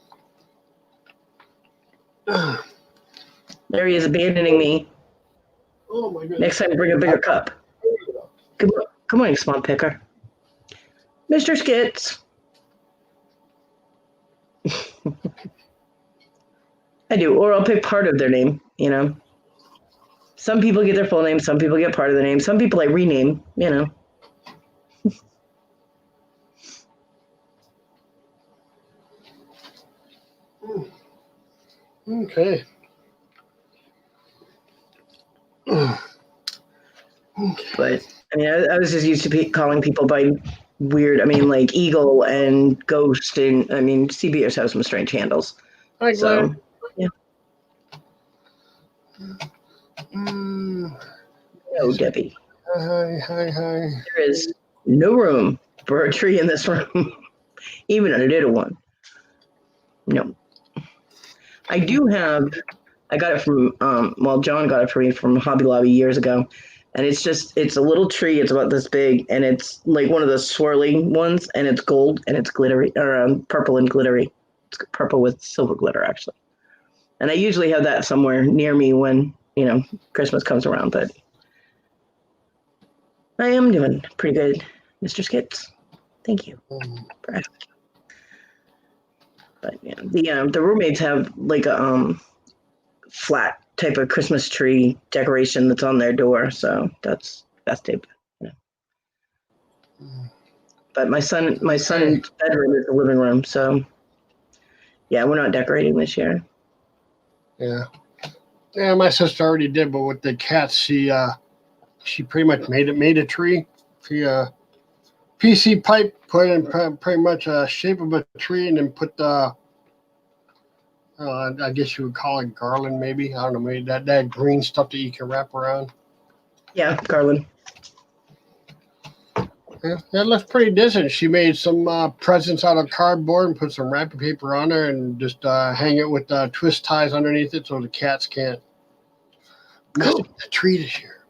There he is abandoning me. Oh my goodness. Next time, bring a bigger cup. Good morning, Swamp Picker. Mr. Skits. I do, or I'll pick part of their name, you know. Some people get their full name, some people get part of the name, some people I rename, you know. Okay. But I mean, I was just used to calling people by weird. I mean, like Eagle and Ghost, and I mean, CBers have some strange handles. Hi, So Glenn. yeah. No, Debbie. Hi. There is no room for a tree in this room, even a little one. No. I do have. I got it from. John got it for me from Hobby Lobby years ago. And it's a little tree. It's about this big, and it's like one of those swirly ones, and it's gold, and it's glittery, or purple and glittery. It's purple with silver glitter, actually. And I usually have that somewhere near me when, Christmas comes around, but I am doing pretty good, Mr. Skits. Thank you for asking. But yeah, the roommates have like a flat type of Christmas tree decoration that's on their door, so that's festive. Yeah. But my son's bedroom is the living room, so yeah, we're not decorating this year. Yeah, my sister already did, but with the cats, she pretty much made a tree. She PC pipe, put in pretty much a shape of a tree, and then put the I guess you would call it garland, maybe. I don't know, maybe that green stuff that you can wrap around. Yeah, garland. Yeah, that looks pretty decent. She made some presents out of cardboard and put some wrapping paper on there and just hang it with twist ties underneath it so the cats can't mess with the tree this year.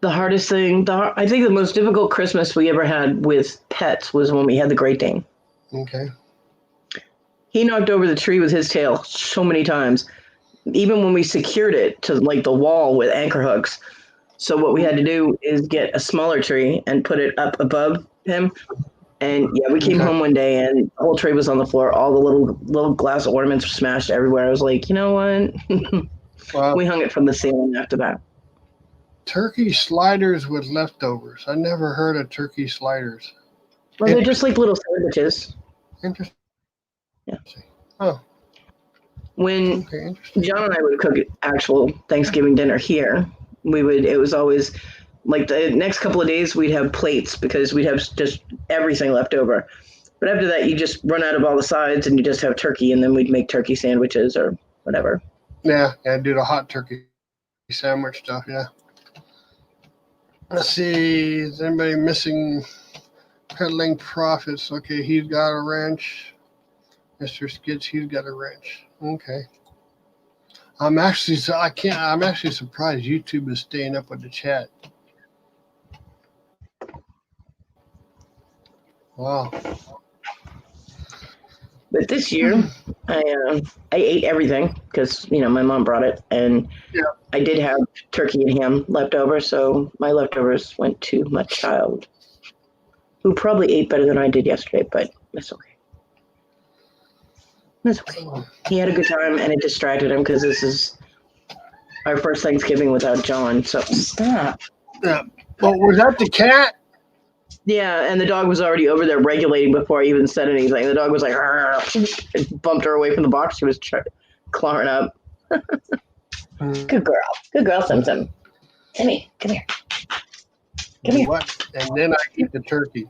The hardest thing, I think the most difficult Christmas we ever had with pets was when we had the Great Dane. Okay. He knocked over the tree with his tail so many times, even when we secured it to like the wall with anchor hooks. So what we had to do is get a smaller tree and put it up above him. And yeah, we came home one day and the whole tree was on the floor. All the little glass ornaments were smashed everywhere. I was like, you know what? Wow. We hung it from the ceiling after that. Turkey sliders with leftovers. I never heard of turkey sliders. Well, they're just like little sandwiches. Interesting. Yeah. Oh. When John and I would cook actual Thanksgiving dinner here, it was always like the next couple of days we'd have plates because we'd have just everything left over. But after that, you just run out of all the sides and you just have turkey, and then we'd make turkey sandwiches or whatever. Yeah, do the hot turkey sandwich stuff, yeah. Let's see, is anybody missing peddling profits? Okay, he's got a wrench. Mr. Skits, he's got a wrench. Okay. I'm actually surprised YouTube is staying up with the chat. Wow. But this year, I ate everything because my mom brought it, and I did have turkey and ham left over, so my leftovers went to my child, who probably ate better than I did yesterday, but that's okay. That's okay. He had a good time, and it distracted him because this is our first Thanksgiving without John. So stop. Yeah. Well, was that the cat? Yeah, and the dog was already over there regulating before I even said anything. The dog was like, it bumped her away from the box. She was clawing up. Good girl. Good girl, Sim Sim. Timmy, come here. Come here. What? And then I eat the turkey.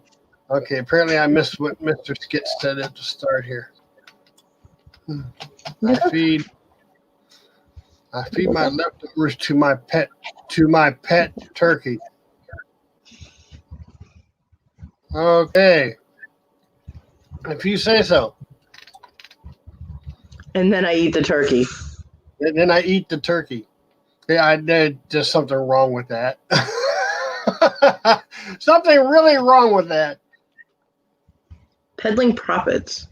Okay, apparently I missed what Mr. Skit said at the start here. I feed my leftovers to my pet turkey. Okay. If you say so. And then I eat the turkey. And then I eat the turkey. Yeah, there's just something wrong with that. Something really wrong with that. Peddling profits.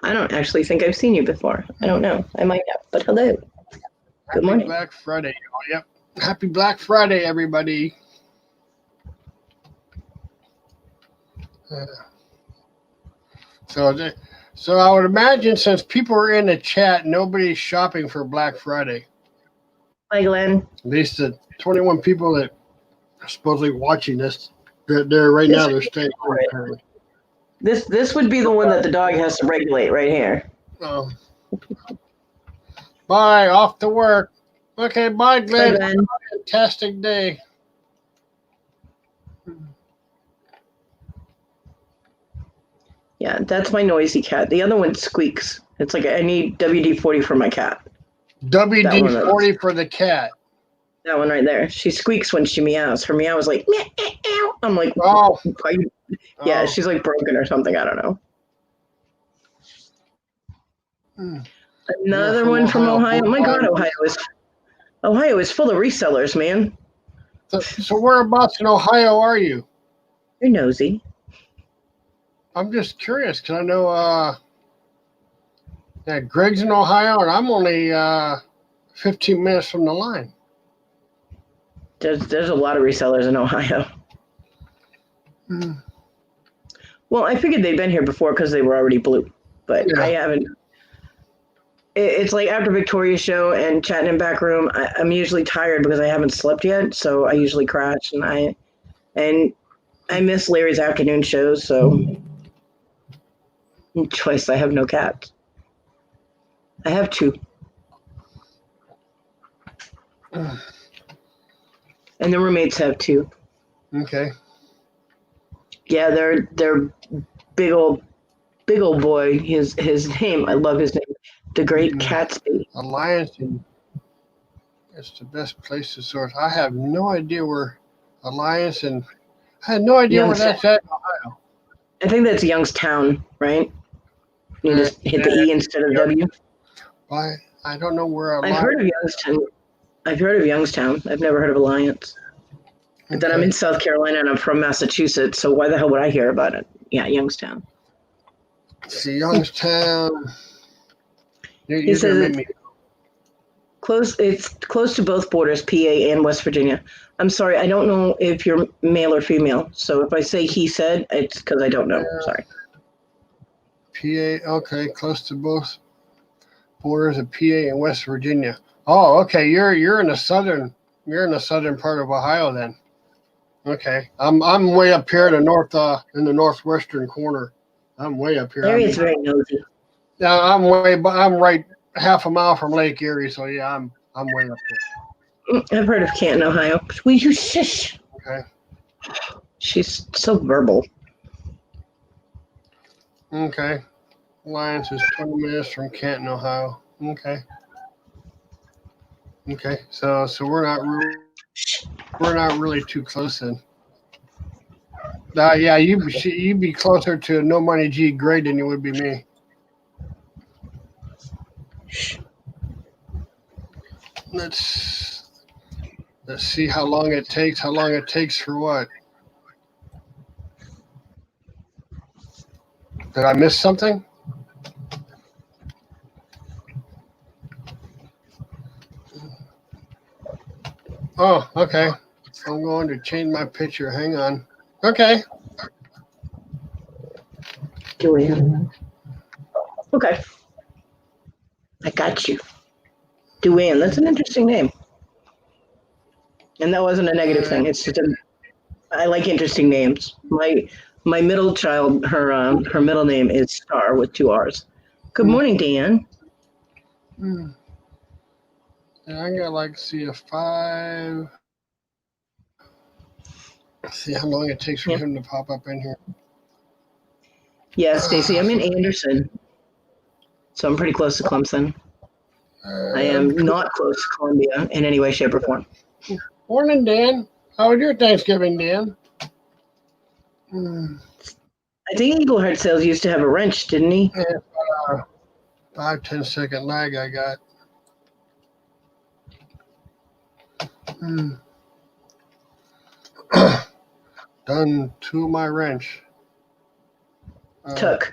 I don't actually think I've seen you before. I don't know. I might have, but hello. Good morning. Happy Black Friday. Oh, yep. Happy Black Friday, everybody. So I would imagine since people are in the chat, nobody's shopping for Black Friday. Hi, Glenn. At least the 21 people that are supposedly watching this, they're right now. They're staying home apparently. This would be the one that the dog has to regulate right here. Oh. Bye. Off to work. Okay. Bye, Glenn. Bye, Glenn. Fantastic day. Yeah, that's my noisy cat. The other one squeaks. It's like I need WD-40 for my cat. WD-40 for the cat. That one right there. She squeaks when she meows. Her meow is like, meow, meow, meow. I'm like, oh. Yeah, she's like broken or something. I don't know. Another one from Ohio. Oh my God, Ohio is full of resellers, man. So whereabouts in Ohio are you? You're nosy. I'm just curious because I know Greg's in Ohio, and I'm only 15 minutes from the line. There's a lot of resellers in Ohio. Well, I figured they'd been here before because they were already blue, but yeah. I haven't. It's like after Victoria's show and chatting in back room, I'm usually tired because I haven't slept yet, so I usually crash, and I miss Larry's afternoon shows, so choice. I have no cats. I have 2. And the roommates have 2. Okay. Yeah, they're big old boy. His name, I love his name, the Great Catsby. Alliance, it's the best place to source. I have no idea where Alliance and I had no idea where that's at in Ohio. I think that's Youngstown, right? You just hit the E instead of W. I don't know where Alliance. I've heard of Youngstown. I've never heard of Alliance. But then I'm in South Carolina and I'm from Massachusetts, so why the hell would I hear about it? Yeah, Youngstown. See, Youngstown. He says it's close to both borders, PA and West Virginia. I'm sorry, I don't know if you're male or female. So if I say he said, it's because I don't know. Sorry. PA, okay, close to both borders of PA and West Virginia. Oh, okay. You're in the southern part of Ohio then. Okay, I'm way up here in the northwestern corner. I'm way up here. Larry is very nosy. Yeah, I'm right half a mile from Lake Erie, so yeah, I'm way up here. I've heard of Canton, Ohio. Will you shush? Okay. She's so verbal. Okay. Alliance is 20 minutes from Canton, Ohio. Okay. Okay. So we're not really too close then. Yeah, you'd be closer to No Money G Gray than you would be me. Let's see how long it takes. How long it takes for what? Did I miss something? Oh, okay. I'm going to change my picture. Hang on. Okay. Duane. Okay. I got you. Duane. That's an interesting name. And that wasn't a negative thing. It's just I like interesting names. My middle child, her middle name is Star with 2 R's. Good Mm. morning, Dan. Mm. Yeah, I got like see a 5. See how long it takes for Yeah. him to pop up in here. Yeah, Stacy, I'm in Anderson, so I'm pretty close to Clemson. I am not close to Columbia in any way, shape, or form. Morning, Dan. How was your Thanksgiving, Dan? Mm. I think Eagle Heart Sales used to have a wrench, didn't he? Yeah, 5-10 second lag I got. Mm. Done to my wrench. Took.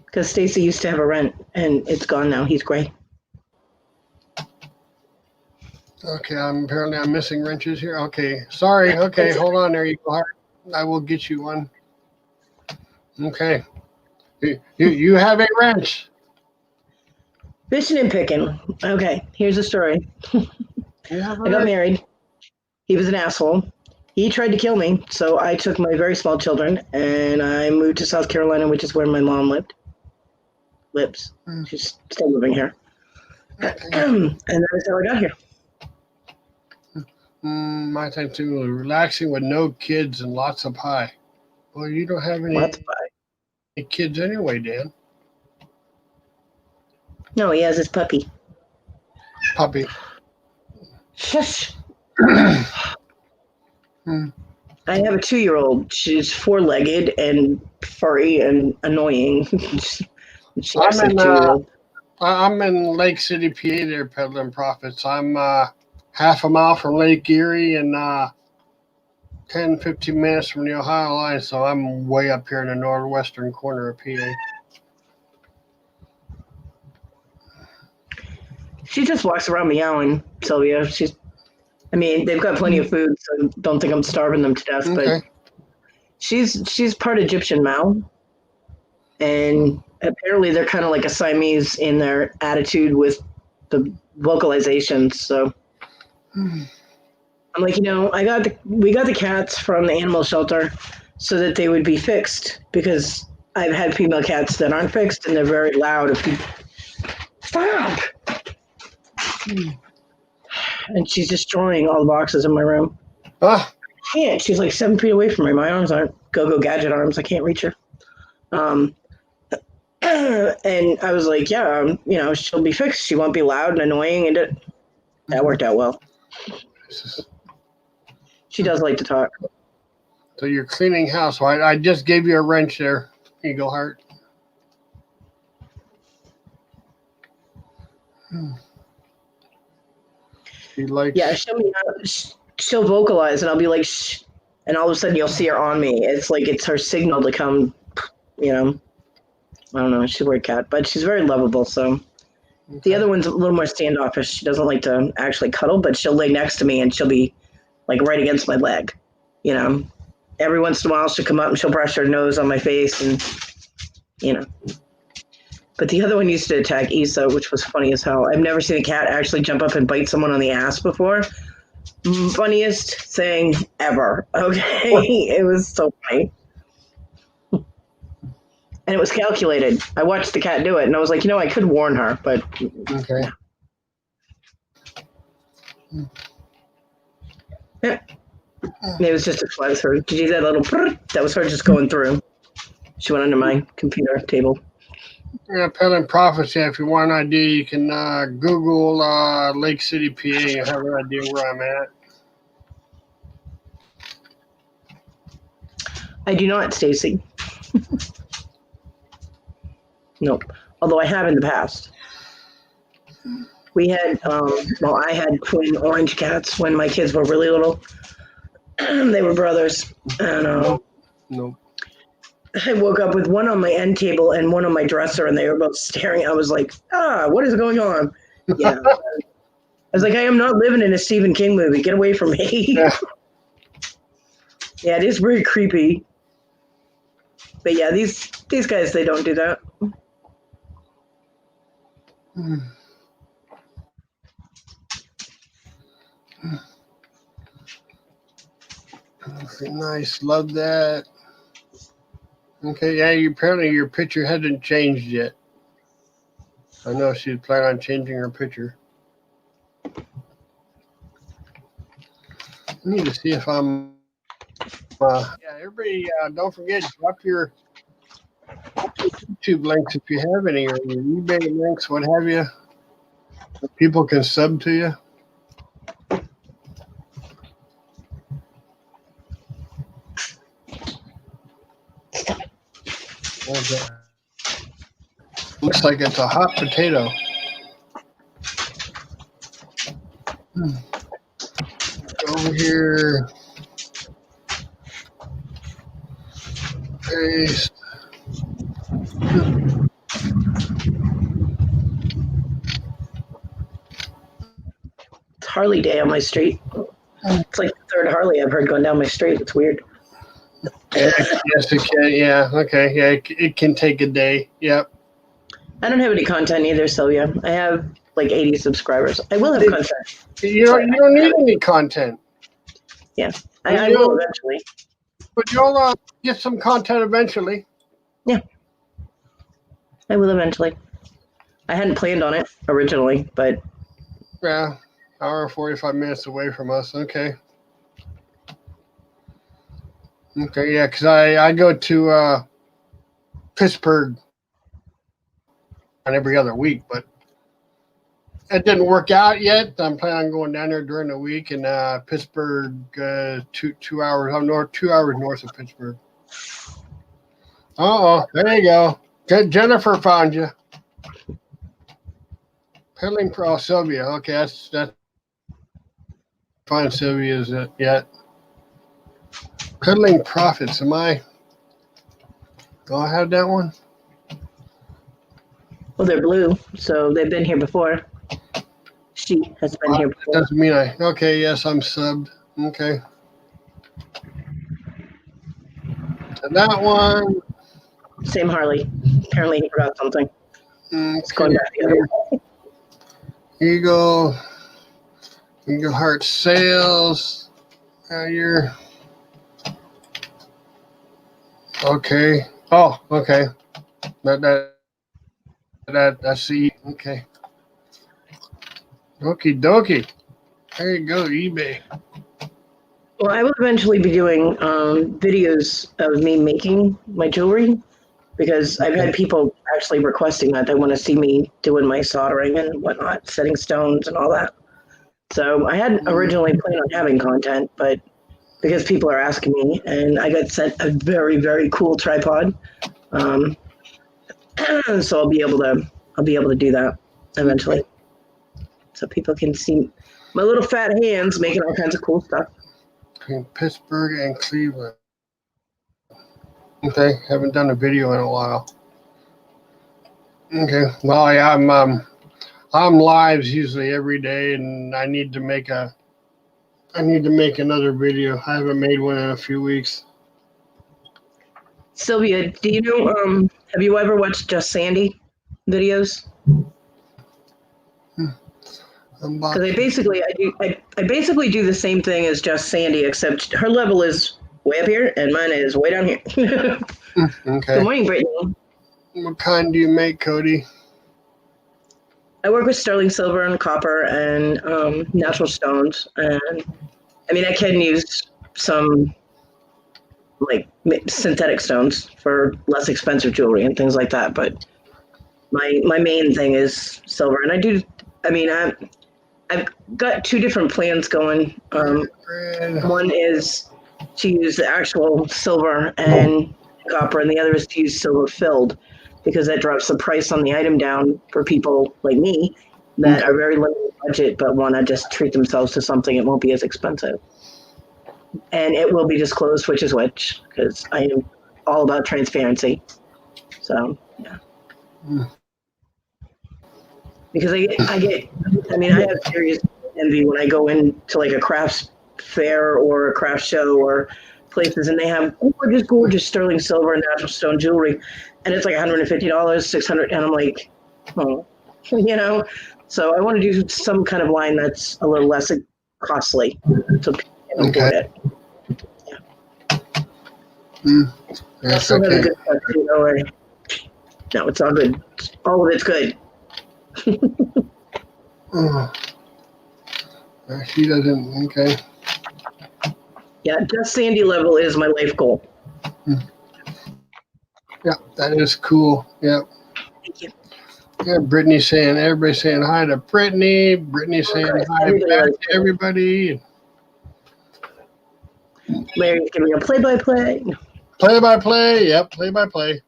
Because Stacy used to have a wrench, and it's gone now. He's gray. Okay, I'm missing wrenches here. Okay, sorry. Okay, hold on there, you go. I will get you one. Okay, you have a wrench. Fishing and picking. Okay, here's the story. You have a I got wrench. married. He was an asshole. He tried to kill me, so I took my very small children and I moved to South Carolina, which is where my mom lives. She's still living here. And that is how I got here. My time too. Relaxing with no kids and lots of pie. Well, you don't have Lots any of pie. kids anyway, Dan. No, he has his puppy. Puppy. Shush. Hmm. I have a 2-year-old. She's 4-legged and furry and annoying. She acts like a 2-year-old. I'm in Lake City, PA. There, peddling profits. I'm half a mile from Lake Erie and 10-15 minutes from the Ohio line. So I'm way up here in the northwestern corner of PA. She just walks around meowing, Sylvia. They've got plenty of food, so don't think I'm starving them to death. Okay. But she's part Egyptian Mao, and apparently they're kind of like a Siamese in their attitude with the vocalizations. So I'm like, we got the cats from the animal shelter so that they would be fixed because I've had female cats that aren't fixed and they're very loud. If you stop. And she's destroying all the boxes in my room. Ah, Can't. She's like 7 feet away from me. My arms aren't go-go gadget arms. I can't reach her. And I was like, yeah, she'll be fixed. She won't be loud and annoying, and that worked out well. She does like to talk. So you're cleaning house. Well, I just gave you a wrench there, Eagle Heart. She likes. Yeah, she'll vocalize, and I'll be like, shh, and all of a sudden you'll see her on me. It's like it's her signal to come. I don't know. She's a weird cat, but she's very lovable. So the other one's a little more standoffish. She doesn't like to actually cuddle, but she'll lay next to me and she'll be like right against my leg. Every once in a while she'll come up and she'll brush her nose on my face and. But the other one used to attack Issa, which was funny as hell. I've never seen a cat actually jump up and bite someone on the ass before. Funniest thing ever. Okay, it was so funny. And it was calculated. I watched the cat do it, and I was like, I could warn her, but Okay. Yeah. It was just a flex. Her. Did you see that little? That was her just going through. She went under my computer table. Yeah, Peddling Profits. Yeah, if you want an idea, you can Google Lake City, PA, and have an idea where I'm at. I do not, Stacy. Nope. Although I have in the past. We had, I had twin orange cats when my kids were really little. They were brothers. And Nope. I woke up with one on my end table and one on my dresser, and they were both staring. I was like, what is going on? Yeah. I was like, I am not living in a Stephen King movie. Get away from me. Yeah. Yeah, it is very creepy. But yeah, these guys, they don't do that. Nice, love that. Okay, yeah, apparently your picture hasn't changed yet. I know she's planning on changing her picture. I need to see if I'm. Yeah, everybody, don't forget, drop your YouTube links if you have any, or your eBay links, what have you. So people can sub to you. Okay. Looks like it's a hot potato. Over here. Paste. It's Harley Day on my street. It's like the third Harley I've heard going down my street. It's weird. Yes, it can. Yeah. Okay. Yeah, it can take a day. Yep. I don't have any content either, Sylvia. I have like 80 subscribers. I will have content. You don't need any content. Yeah, I will eventually. But you'll get some content eventually. Yeah, I will eventually. I hadn't planned on it originally, but yeah, hour and 45 minutes away from us. Okay. Okay, yeah, because I go to Pittsburgh on every other week, but it didn't work out yet. I'm planning on going down there during the week, and Pittsburgh, 2 hours. I'm 2 hours north of Pittsburgh. There you go. Jennifer found you. Peddling Pro Sylvia. Okay, that's find Sylvia's yet. Peddling Profits. Do I have that one? well, they're blue, so they've been here before. She has been here before. Doesn't mean okay, yes, I'm subbed. Okay. And that one. Same Harley. Apparently he forgot something. It's going back the other way. Eagle Heart Sales. You're okay. Oh, okay. That's the okay. Okie dokie. There you go, eBay. Well, I will eventually be doing videos of me making my jewelry because I've had people actually requesting that. They want to see me doing my soldering and whatnot, setting stones and all that. So I hadn't originally planned on having content, but because people are asking me, and I got sent a very, very cool tripod, so I'll be able to do that eventually, so people can see my little fat hands making all kinds of cool stuff. Between Pittsburgh and Cleveland. Okay, haven't done a video in a while. Okay, well, yeah, I'm lives usually every day, and I need to make another video. I haven't made one in a few weeks. Sylvia, do you know? Have you ever watched Just Sandy videos? Because I basically do the same thing as Just Sandy, except her level is way up here and mine is way down here. Okay. Good morning, Brittany. What kind do you make, Cody? I work with sterling silver and copper and natural stones, and I mean I can use some like synthetic stones for less expensive jewelry and things like that. But my main thing is silver, and I've got two different plans going. One is to use the actual silver and copper, and the other is to use silver filled, because that drops the price on the item down for people like me that are very limited budget but want to just treat themselves to something. It won't be as expensive. And it will be disclosed which is which, because I am all about transparency. So, yeah. Because I have serious envy when I go into like a crafts fair or a craft show or places, and they have gorgeous sterling silver and natural stone jewelry, and it's like $150, $600, and I'm like, So I want to do some kind of line that's a little less costly, so people can afford it. Yeah. I Yes, still have a okay. good stuff too, don't worry. No, it's all good. All of it's good. Oh, she doesn't. Okay. Yeah, just Sandy level is my life goal. Yeah, that is cool. Yeah. Thank you. Yeah, Brittany's saying, everybody's saying hi to Brittany. Brittany's saying hi Everybody back likes to everybody. Larry's giving a play-by-play. Play by play. Yep, play by play.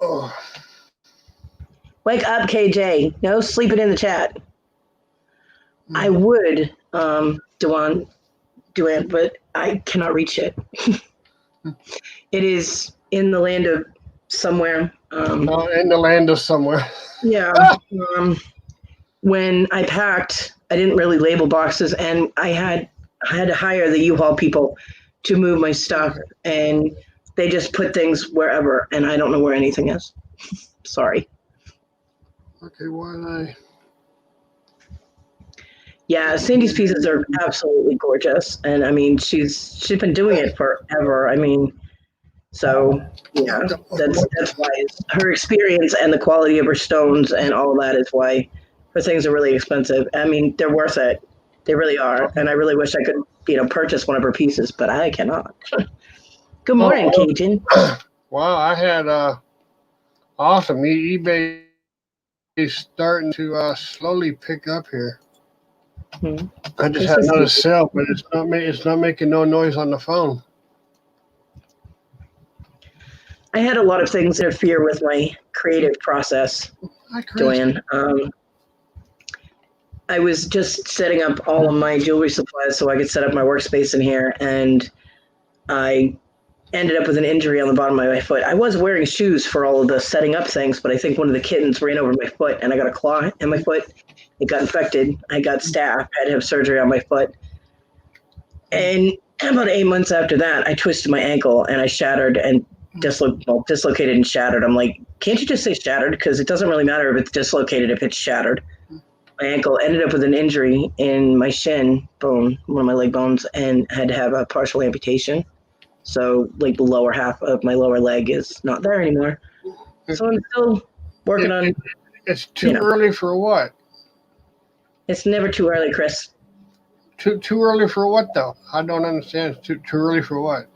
Oh, Wake up, KJ. No sleeping in the chat. I would, Duan, but I cannot reach it. It is in the land of somewhere. in the land of somewhere. Yeah. When I packed, I didn't really label boxes, and I had to hire the U-Haul people to move my stuff, and they just put things wherever, and I don't know where anything is. Sorry. Okay, why did I? Yeah, Cindy's pieces are absolutely gorgeous, and I mean she's been doing it forever. I mean, so yeah, that's why her experience and the quality of her stones and all of that is why her things are really expensive. I mean, they're worth it. They really are, and I really wish I could purchase one of her pieces, but I cannot. Good morning, Cajun. Wow, I had awesome. eBay is starting to slowly pick up here. Hmm. I just had another sale, but it's not making no noise on the phone. I had a lot of things interfere with my creative process, Hi, Chris. Joanne. I was just setting up all of my jewelry supplies so I could set up my workspace in here, and I ended up with an injury on the bottom of my foot. I was wearing shoes for all of the setting up things, but I think one of the kittens ran over my foot, and I got a claw in my foot. It got infected. I got staph. I had to have surgery on my foot. And about 8 months after that, I twisted my ankle, and I shattered and dislocated and shattered. I'm like, can't you just say shattered? Because it doesn't really matter if it's dislocated, if it's shattered. My ankle ended up with an injury in my shin bone, one of my leg bones, and had to have a partial amputation. So, like, the lower half of my lower leg is not there anymore. So I'm still working on. It's too early for what? It's never too early, Chris. Too early for what though? I don't understand. It's too early for what?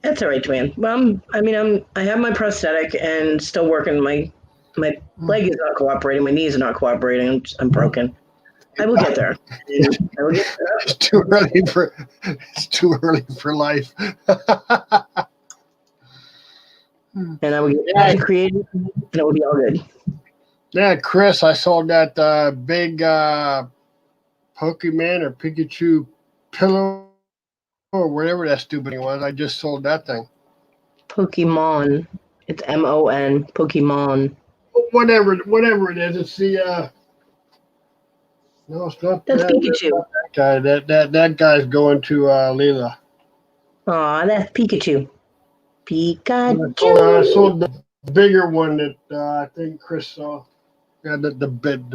That's all right, Joanne. Well, I have my prosthetic and still working. My leg is not cooperating. My knees are not cooperating. I'm broken. I will get there. I will get there. It's too early for life. And I will get creative, and it will be all good. Yeah, Chris, I sold that big Pokemon or Pikachu pillow or whatever that stupid thing was. I just sold that thing. Pokemon. It's MON. Pokemon. Whatever it is, it's the no, it's not. That's Pikachu. That guy. That guy's going to Leela. Aw, that's Pikachu. Pikachu. I sold the bigger one that I think Chris saw. Yeah, the big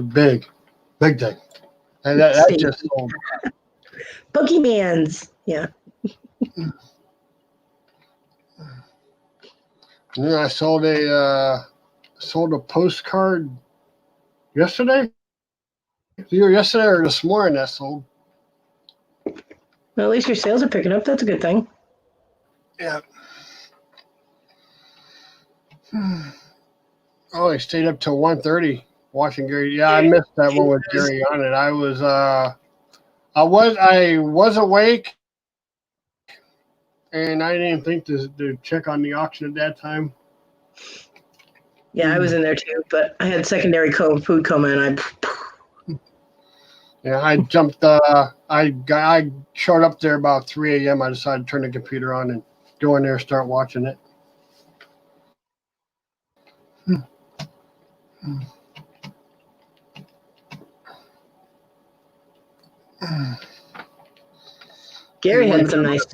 thing. And that just sold. Pokemans. Yeah. Yeah, I sold a postcard yesterday. Either yesterday or this morning that sold. Well, at least your sales are picking up. That's a good thing. Yeah. Oh, I stayed up till 1:30 watching Gary. Yeah, I missed that one with Gary on it. I was awake, and I didn't even think to check on the auction at that time. Yeah, I was in there too, but I had secondary food coma, and Yeah, I jumped. I showed up there about 3 a.m. I decided to turn the computer on and go in there and start watching it. Gary had some nice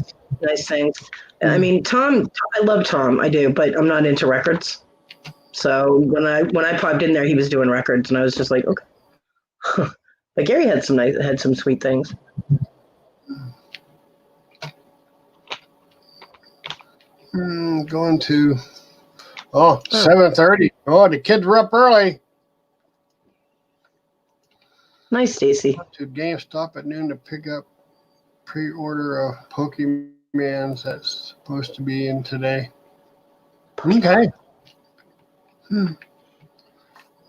things. I mean, Tom. I love Tom. I do, but I'm not into records. So when I popped in there, he was doing records, and I was just like, okay. But Gary had some sweet things. Going to 7:30. Oh, the kids were up early. Nice, Stacy. To GameStop at noon to pick up pre-order of Pokemans that's supposed to be in today. Okay.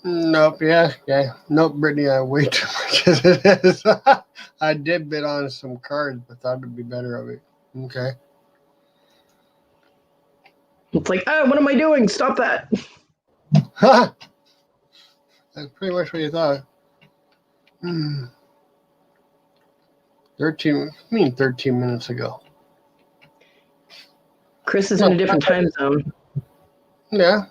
Nope. Yeah. Nope, Brittany. I way too much as it is. I did bid on some cards, but thought it'd be better of it. Okay. It's like, what am I doing? Stop that. That's pretty much what you thought. 13 minutes ago. Chris is in a different time zone. Yeah.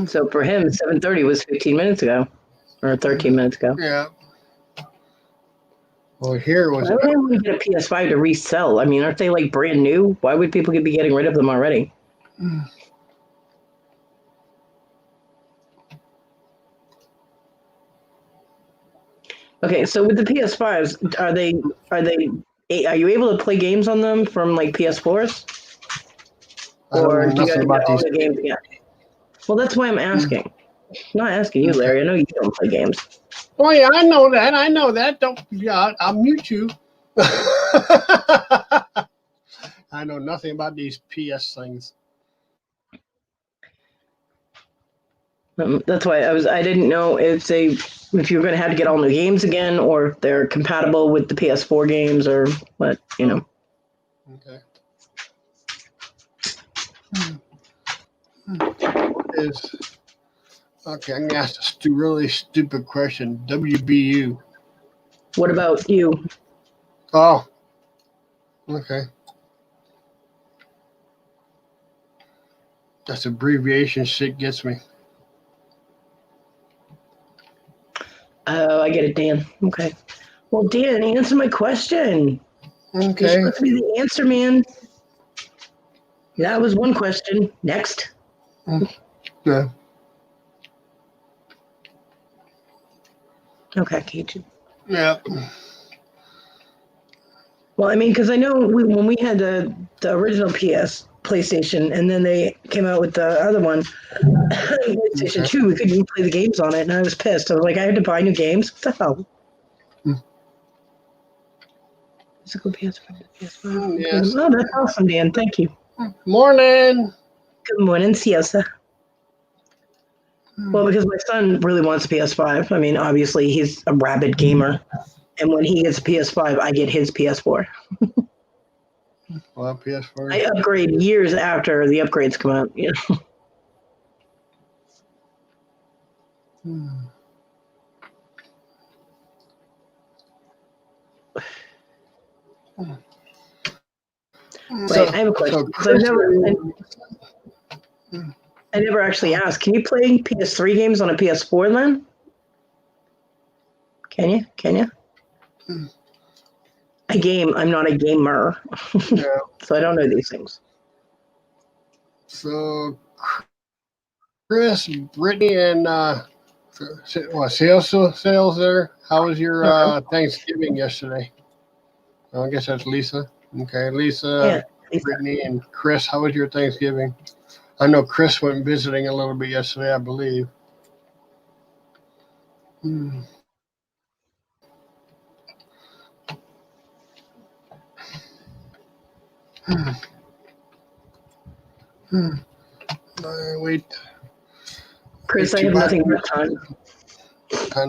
So for him, 7:30 was 15 minutes ago. Or 13 minutes ago. Yeah. Well, here was. Why would anyone get a PS5 to resell? I mean, aren't they like brand new? Why would people be getting rid of them already? Okay, so with the PS5s, are you able to play games on them from like PS4s? I don't Or know do you nothing guys about get all these. the games again? Well, that's why I'm asking. I'm not asking you, Larry. I know you don't play games. Oh yeah, I know that. Don't. Yeah, I'll mute you. I know nothing about these PS things. That's why I didn't know if you're going to have to get all new games again, or if they're compatible with the PS4 games, or what, Okay. Okay, I'm gonna ask a really stupid question. WBU. What about you? Oh. Okay. That's abbreviation shit gets me. Oh, I get it, Dan. Okay. Well, Dan, answer my question. You're Okay. supposed to be the answer man. That was one question. Next. Yeah. Okay, Cajun. Yeah. Well, I mean, because I know when we had the original PlayStation, and then they came out with the other one, PlayStation 2, we couldn't even play the games on it, and I was pissed. I was like, I had to buy new games? What the hell? Physical PS5, PS5. Yes. Oh, that's awesome, Dan. Thank you. Morning. Good morning, Siesta. Well, because my son really wants a PS5. I mean, obviously, he's a rabid gamer. And when he gets a PS5, I get his PS4. Well, PS4. I upgrade years after the upgrades come out. You know? Wait, I have a question. I never actually asked. Can you play PS3 games on a PS4 then? Can you? I game. I'm not a gamer. Yeah. So I don't know these things. So, Chris, Brittany, and sales there. How was your Thanksgiving yesterday? Oh, I guess that's Lisa. Okay, Lisa, Brittany, and Chris. How was your Thanksgiving? I know Chris went visiting a little bit yesterday, I believe. Wait. Chris, I have nothing but time.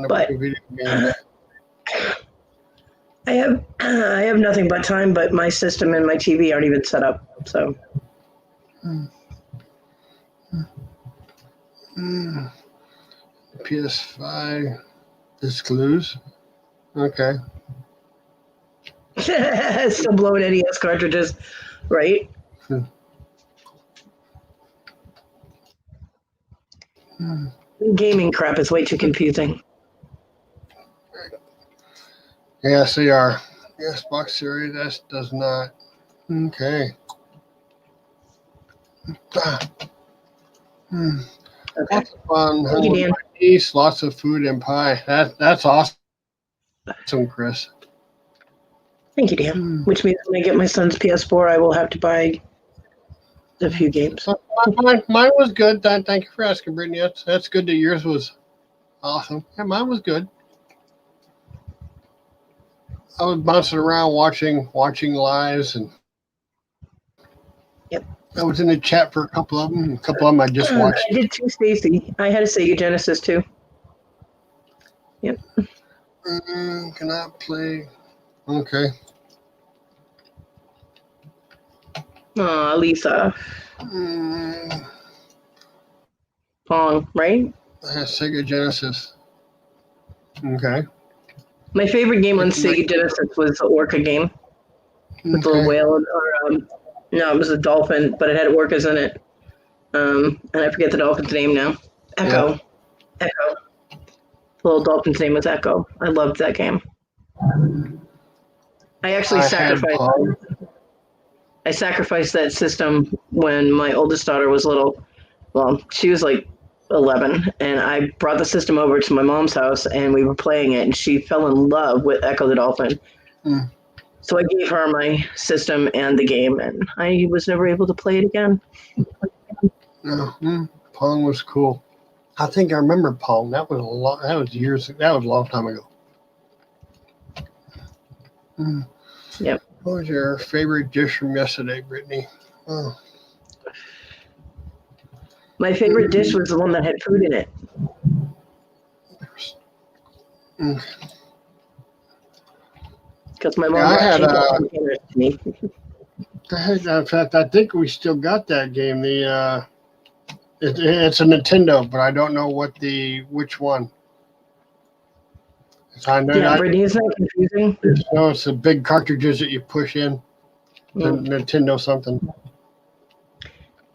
But I have nothing but time, but my system and my TV aren't even set up. So. PS5 disclose. Okay. Still blowing NES cartridges, right? Gaming crap is way too confusing. Yes, they are. Yes, Xbox Series S does not. Okay. Lots of fun. Lots of food and pie. That's awesome, Chris. Thank you, Dan. Which means when I get my son's PS4, I will have to buy a few games. Mine was good. Thank you for asking, Brittany. That's good that yours was awesome. Yeah, mine was good. I was bouncing around watching lives, and Yep. I was in the chat for a couple of them. A couple of them I just watched. I did too, Stacy. I had a Sega Genesis too. Yep. Cannot play. Okay. Aw, Lisa. Pong, right? Sega Genesis. Okay. My favorite game on Sega Genesis was the Orca game with the whale, or no, it was a dolphin, but it had orcas in it. And I forget the dolphin's name now. Echo. Yeah. Echo. The little dolphin's name was Echo. I loved that game. I actually sacrificed that system when my oldest daughter was little. Well, she was like 11, and I brought the system over to my mom's house, and we were playing it, and she fell in love with Echo the Dolphin. So I gave her my system and the game, and I was never able to play it again. No, Pong was cool. I think I remember Pong. That was a lot. That was years. That was a long time ago. Yep. What was your favorite dish from yesterday, Brittany? Oh. My favorite dish was the one that had food in it. Because my mom brought containers to me. In fact, I think we still got that game. It's a Nintendo, but I don't know which one. Brittany, isn't that confusing? No, it's the big cartridges that you push in. Nintendo something.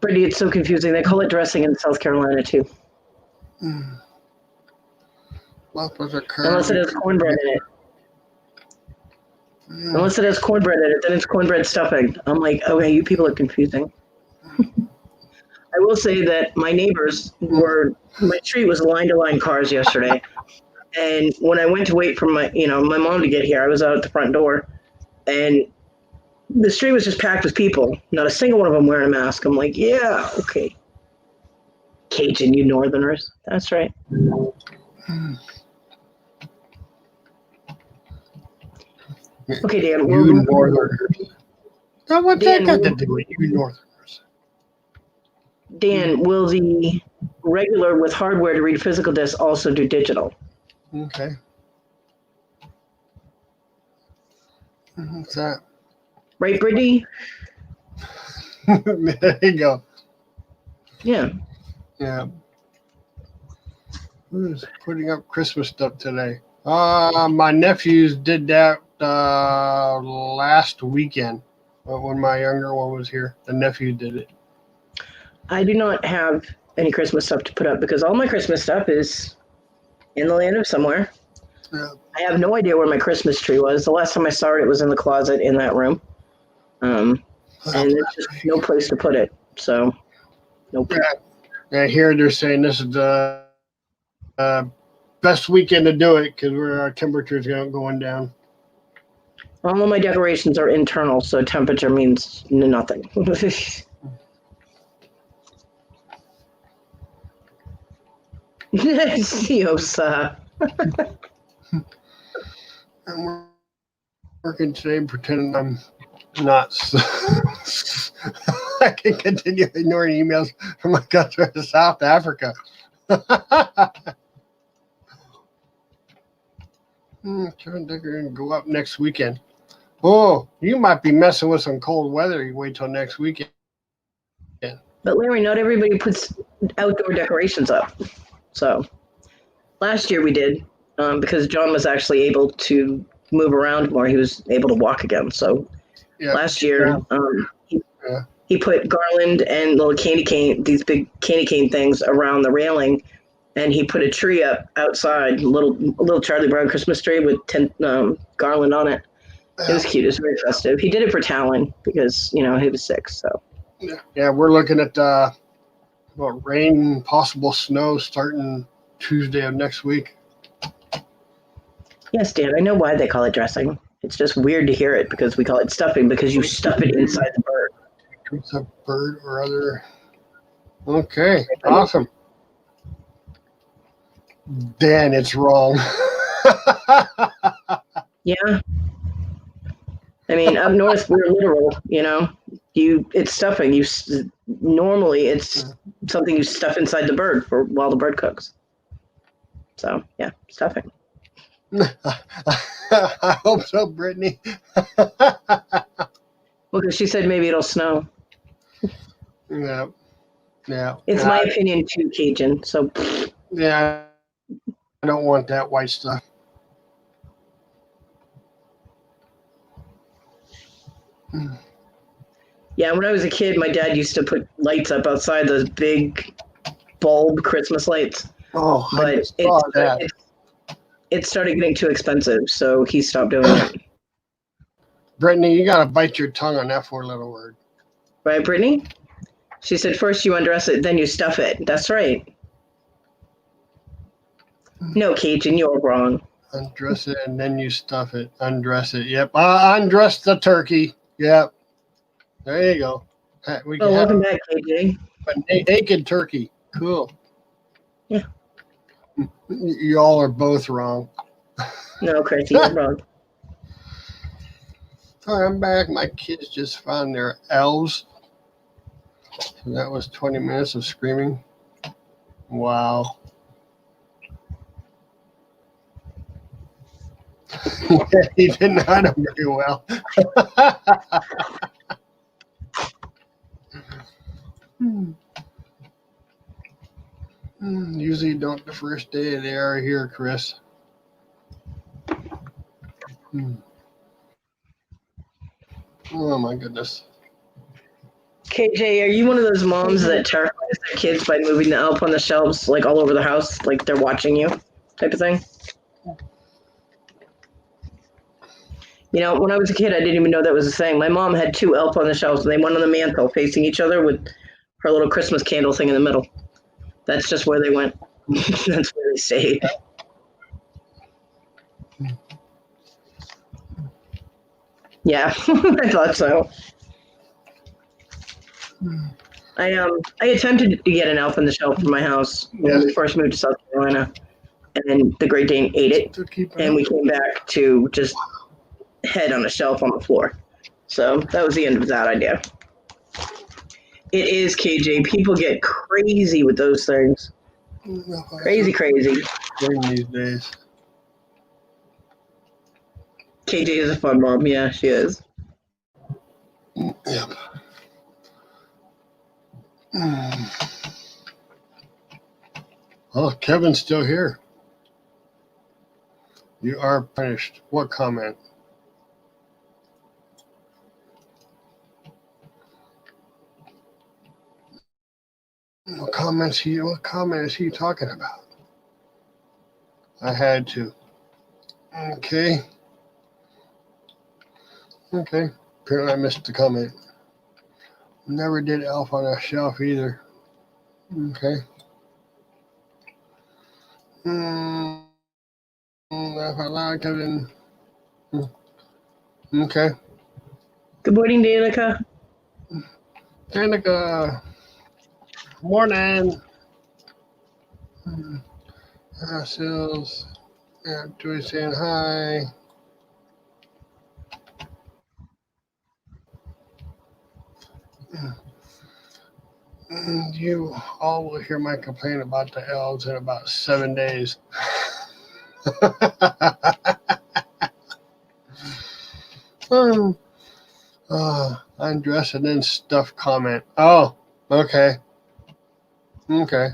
Brittany, it's so confusing. They call it dressing in South Carolina too. Unless it has cornbread in it. Unless it has cornbread in it, then it's cornbread stuffing. I'm like, okay, you people are confusing. I will say that my neighbors my street was line-to-line cars yesterday. And when I went to wait for my mom to get here, I was out at the front door, and the street was just packed with people. Not a single one of them wearing a mask. I'm like, yeah, okay. Cajun, you Northerners. That's right. Okay, Dan. You Northerners. Now, what's that got to do with you Northerners? Dan, will the regular with hardware to read physical discs also do digital? Okay. What's that? Right, Brittany? There you go. Yeah. Yeah. Who's putting up Christmas stuff today? My nephews did that last weekend when my younger one was here. The nephew did it. I do not have any Christmas stuff to put up because all my Christmas stuff is in the land of somewhere. Yeah. I have no idea where my Christmas tree was. The last time I saw it, it was in the closet in that room. And there's just no place to put it. So, nope. Yeah, here they're saying this is the best weekend to do it because our temperature's going down. All of my decorations are internal, so temperature means nothing. Yosa. I'm working today pretending I'm not. I can continue ignoring emails from my customer to South Africa. Turn Digger and go up next weekend. Oh, you might be messing with some cold weather. You wait till next weekend. But Larry, not everybody puts outdoor decorations up. So last year we did because John was actually able to move around more. He was able to walk again. So last year he put garland and little candy cane, these big candy cane things around the railing, and he put a tree up outside, a little Charlie Brown Christmas tree with garland on it. It was cute. It was very festive. He did it for Talon because he was sick. So yeah, we're looking at rain, possible snow starting Tuesday of next week. Yes, Dan. I know why they call it dressing. It's just weird to hear it because we call it stuffing because you stuff it inside the bird. It's a bird or other. Okay, awesome. Dan, it's wrong. Yeah. I mean, up north we're literal. It's stuffing. Normally it's something you stuff inside the bird for while the bird cooks. So yeah, stuffing. I hope so, Brittany. Well, because she said maybe it'll snow. Yeah. It's my opinion too, Cajun. So yeah, I don't want that white stuff. Yeah, when I was a kid, my dad used to put lights up outside, those big bulb Christmas lights. Oh, But I just saw that. It started getting too expensive, so he stopped doing it. Brittany, you got to bite your tongue on that 4-letter word. Right, Brittany? She said, first you undress it, then you stuff it. That's right. No, Cajun, you're wrong. Undress it and then you stuff it. Undress it. Yep. Undress the turkey. Yep. There you go. We can welcome back, KJ. A naked turkey. Cool. Yeah. You all are both wrong. No, crazy, you're wrong. All right, I'm back. My kids just found their elves. So that was 20 minutes of screaming. Wow. He didn't hide them very well. Usually don't the first day they are here, Chris. Oh my goodness. KJ, are you one of those moms that terrifies their kids by moving the elf on the shelves like all over the house, like they're watching you, type of thing? When I was a kid, I didn't even know that was a thing. My mom had 2 elf on the shelves, and they went on the mantle facing each other with her little Christmas candle thing in the middle. That's just where they went. That's where they stayed. Yeah, I thought so. I attempted to get an elf on the shelf for my house when we first moved to South Carolina, and then the Great Dane ate it, and we came back to just head on a shelf on the floor. So that was the end of that idea. It is, KJ. People get crazy with those things. Crazy. During these days. KJ is a fun mom. Yeah, she is. Yep. Oh, Kevin's still here. You are punished. What comment? What comment is he talking about? I had to. Okay. Apparently I missed the comment. Never did elf on a shelf either. Okay. If I like it, then. Okay. Good morning, Danica. Danica. Morning. Sills. Yeah, Joy saying hi. You all will hear my complaint about the elves in about 7 days. Undress and then stuff comment. Oh, okay. Okay.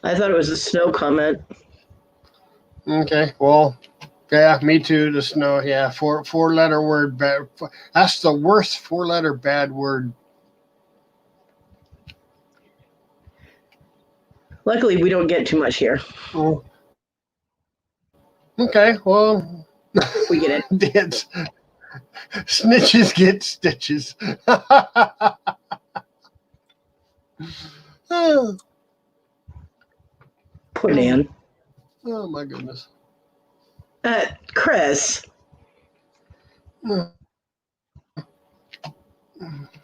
I thought it was a snow comment. Okay. Well, yeah, me too. The snow. Yeah, four-letter word. Bad. That's the worst 4-letter bad word. Luckily, we don't get too much here. Oh. Okay. Well, we get it. Snitches get stitches. Poor Dan. Oh my goodness. Chris.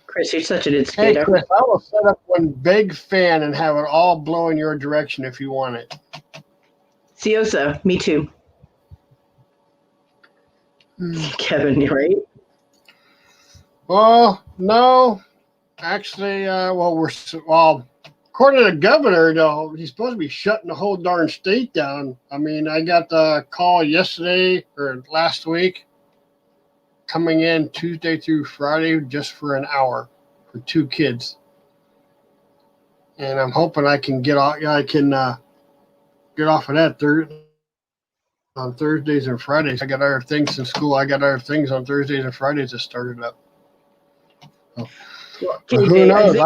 Chris, you're such an Hey, instigator. Chris, I will set up one big fan and have it all blow in your direction if you want it. Ciosa, me too. Kevin, you're right. Well, no, actually, according to the governor, though, he's supposed to be shutting the whole darn state down. I mean, I got the call yesterday or last week, coming in Tuesday through Friday just for an hour for 2 kids, and I'm hoping I can get off. I can get off of that on Thursdays and Fridays. I got other things in school. I got other things on Thursdays and Fridays that started up. Well, Who KJ, knows?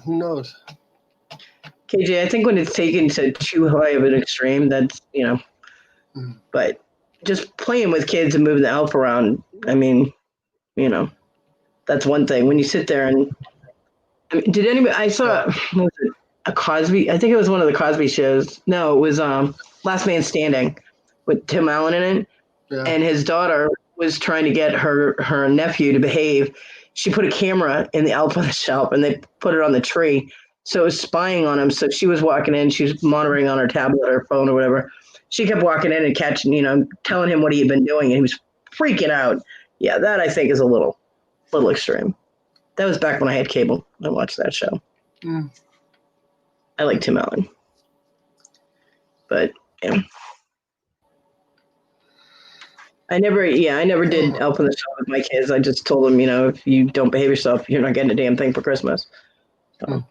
Who knows? KJ, I think when it's taken to too high of an extreme, that's, but just playing with kids and moving the elf around, I mean, that's one thing. When you sit there and, did anybody, I saw, what was it, a Cosby, I think it was one of the Cosby shows. No, it was Last Man Standing with Tim Allen in it. Yeah. And his daughter was trying to get her nephew to behave. She put a camera in the elf on the shelf and they put it on the tree. So it was spying on him. So she was walking in, she was monitoring on her tablet or phone or whatever. She kept walking in and catching, telling him what he had been doing, and he was freaking out. Yeah, that I think is a little extreme. That was back when I had cable. I watched that show. I like Tim Allen. But yeah. I never did Elf on the Shelf with my kids. I just told them, if you don't behave yourself, you're not getting a damn thing for Christmas. So.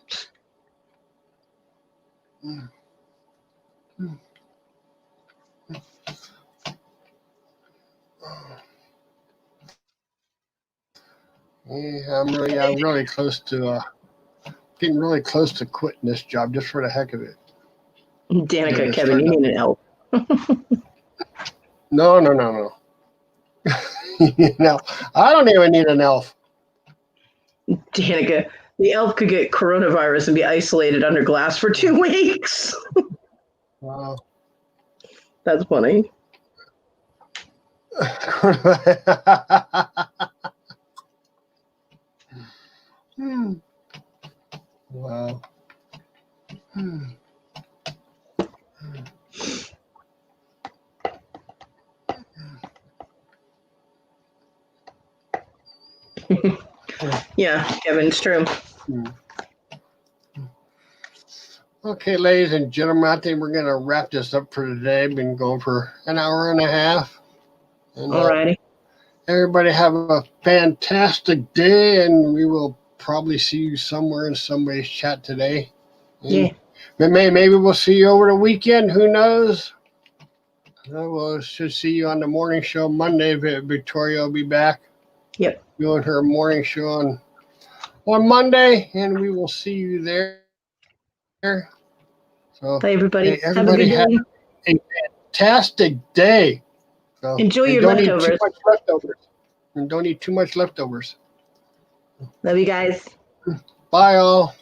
Yeah, I'm really close to getting really close to quitting this job just for the heck of it. Danica, Yeah, Kevin, you need an elf. No. I don't even need an elf. Danica, the elf could get coronavirus and be isolated under glass for 2 weeks. Wow. That's funny. Wow. Yeah, Kevin, it's true. Okay, ladies and gentlemen, I think we're going to wrap this up for today. Been going for an hour and a half. And, Alrighty. Everybody have a fantastic day, and we will probably see you somewhere in somebody's chat today. Yeah. Maybe we'll see you over the weekend. Who knows? We'll should see you on the morning show Monday. Victoria will be back. Yep. Doing her morning show on Monday, and we will see you there. So, bye, everybody. Hey, everybody have a fantastic day. So, enjoy your leftovers. And don't eat too much leftovers. Love you guys. Bye, all.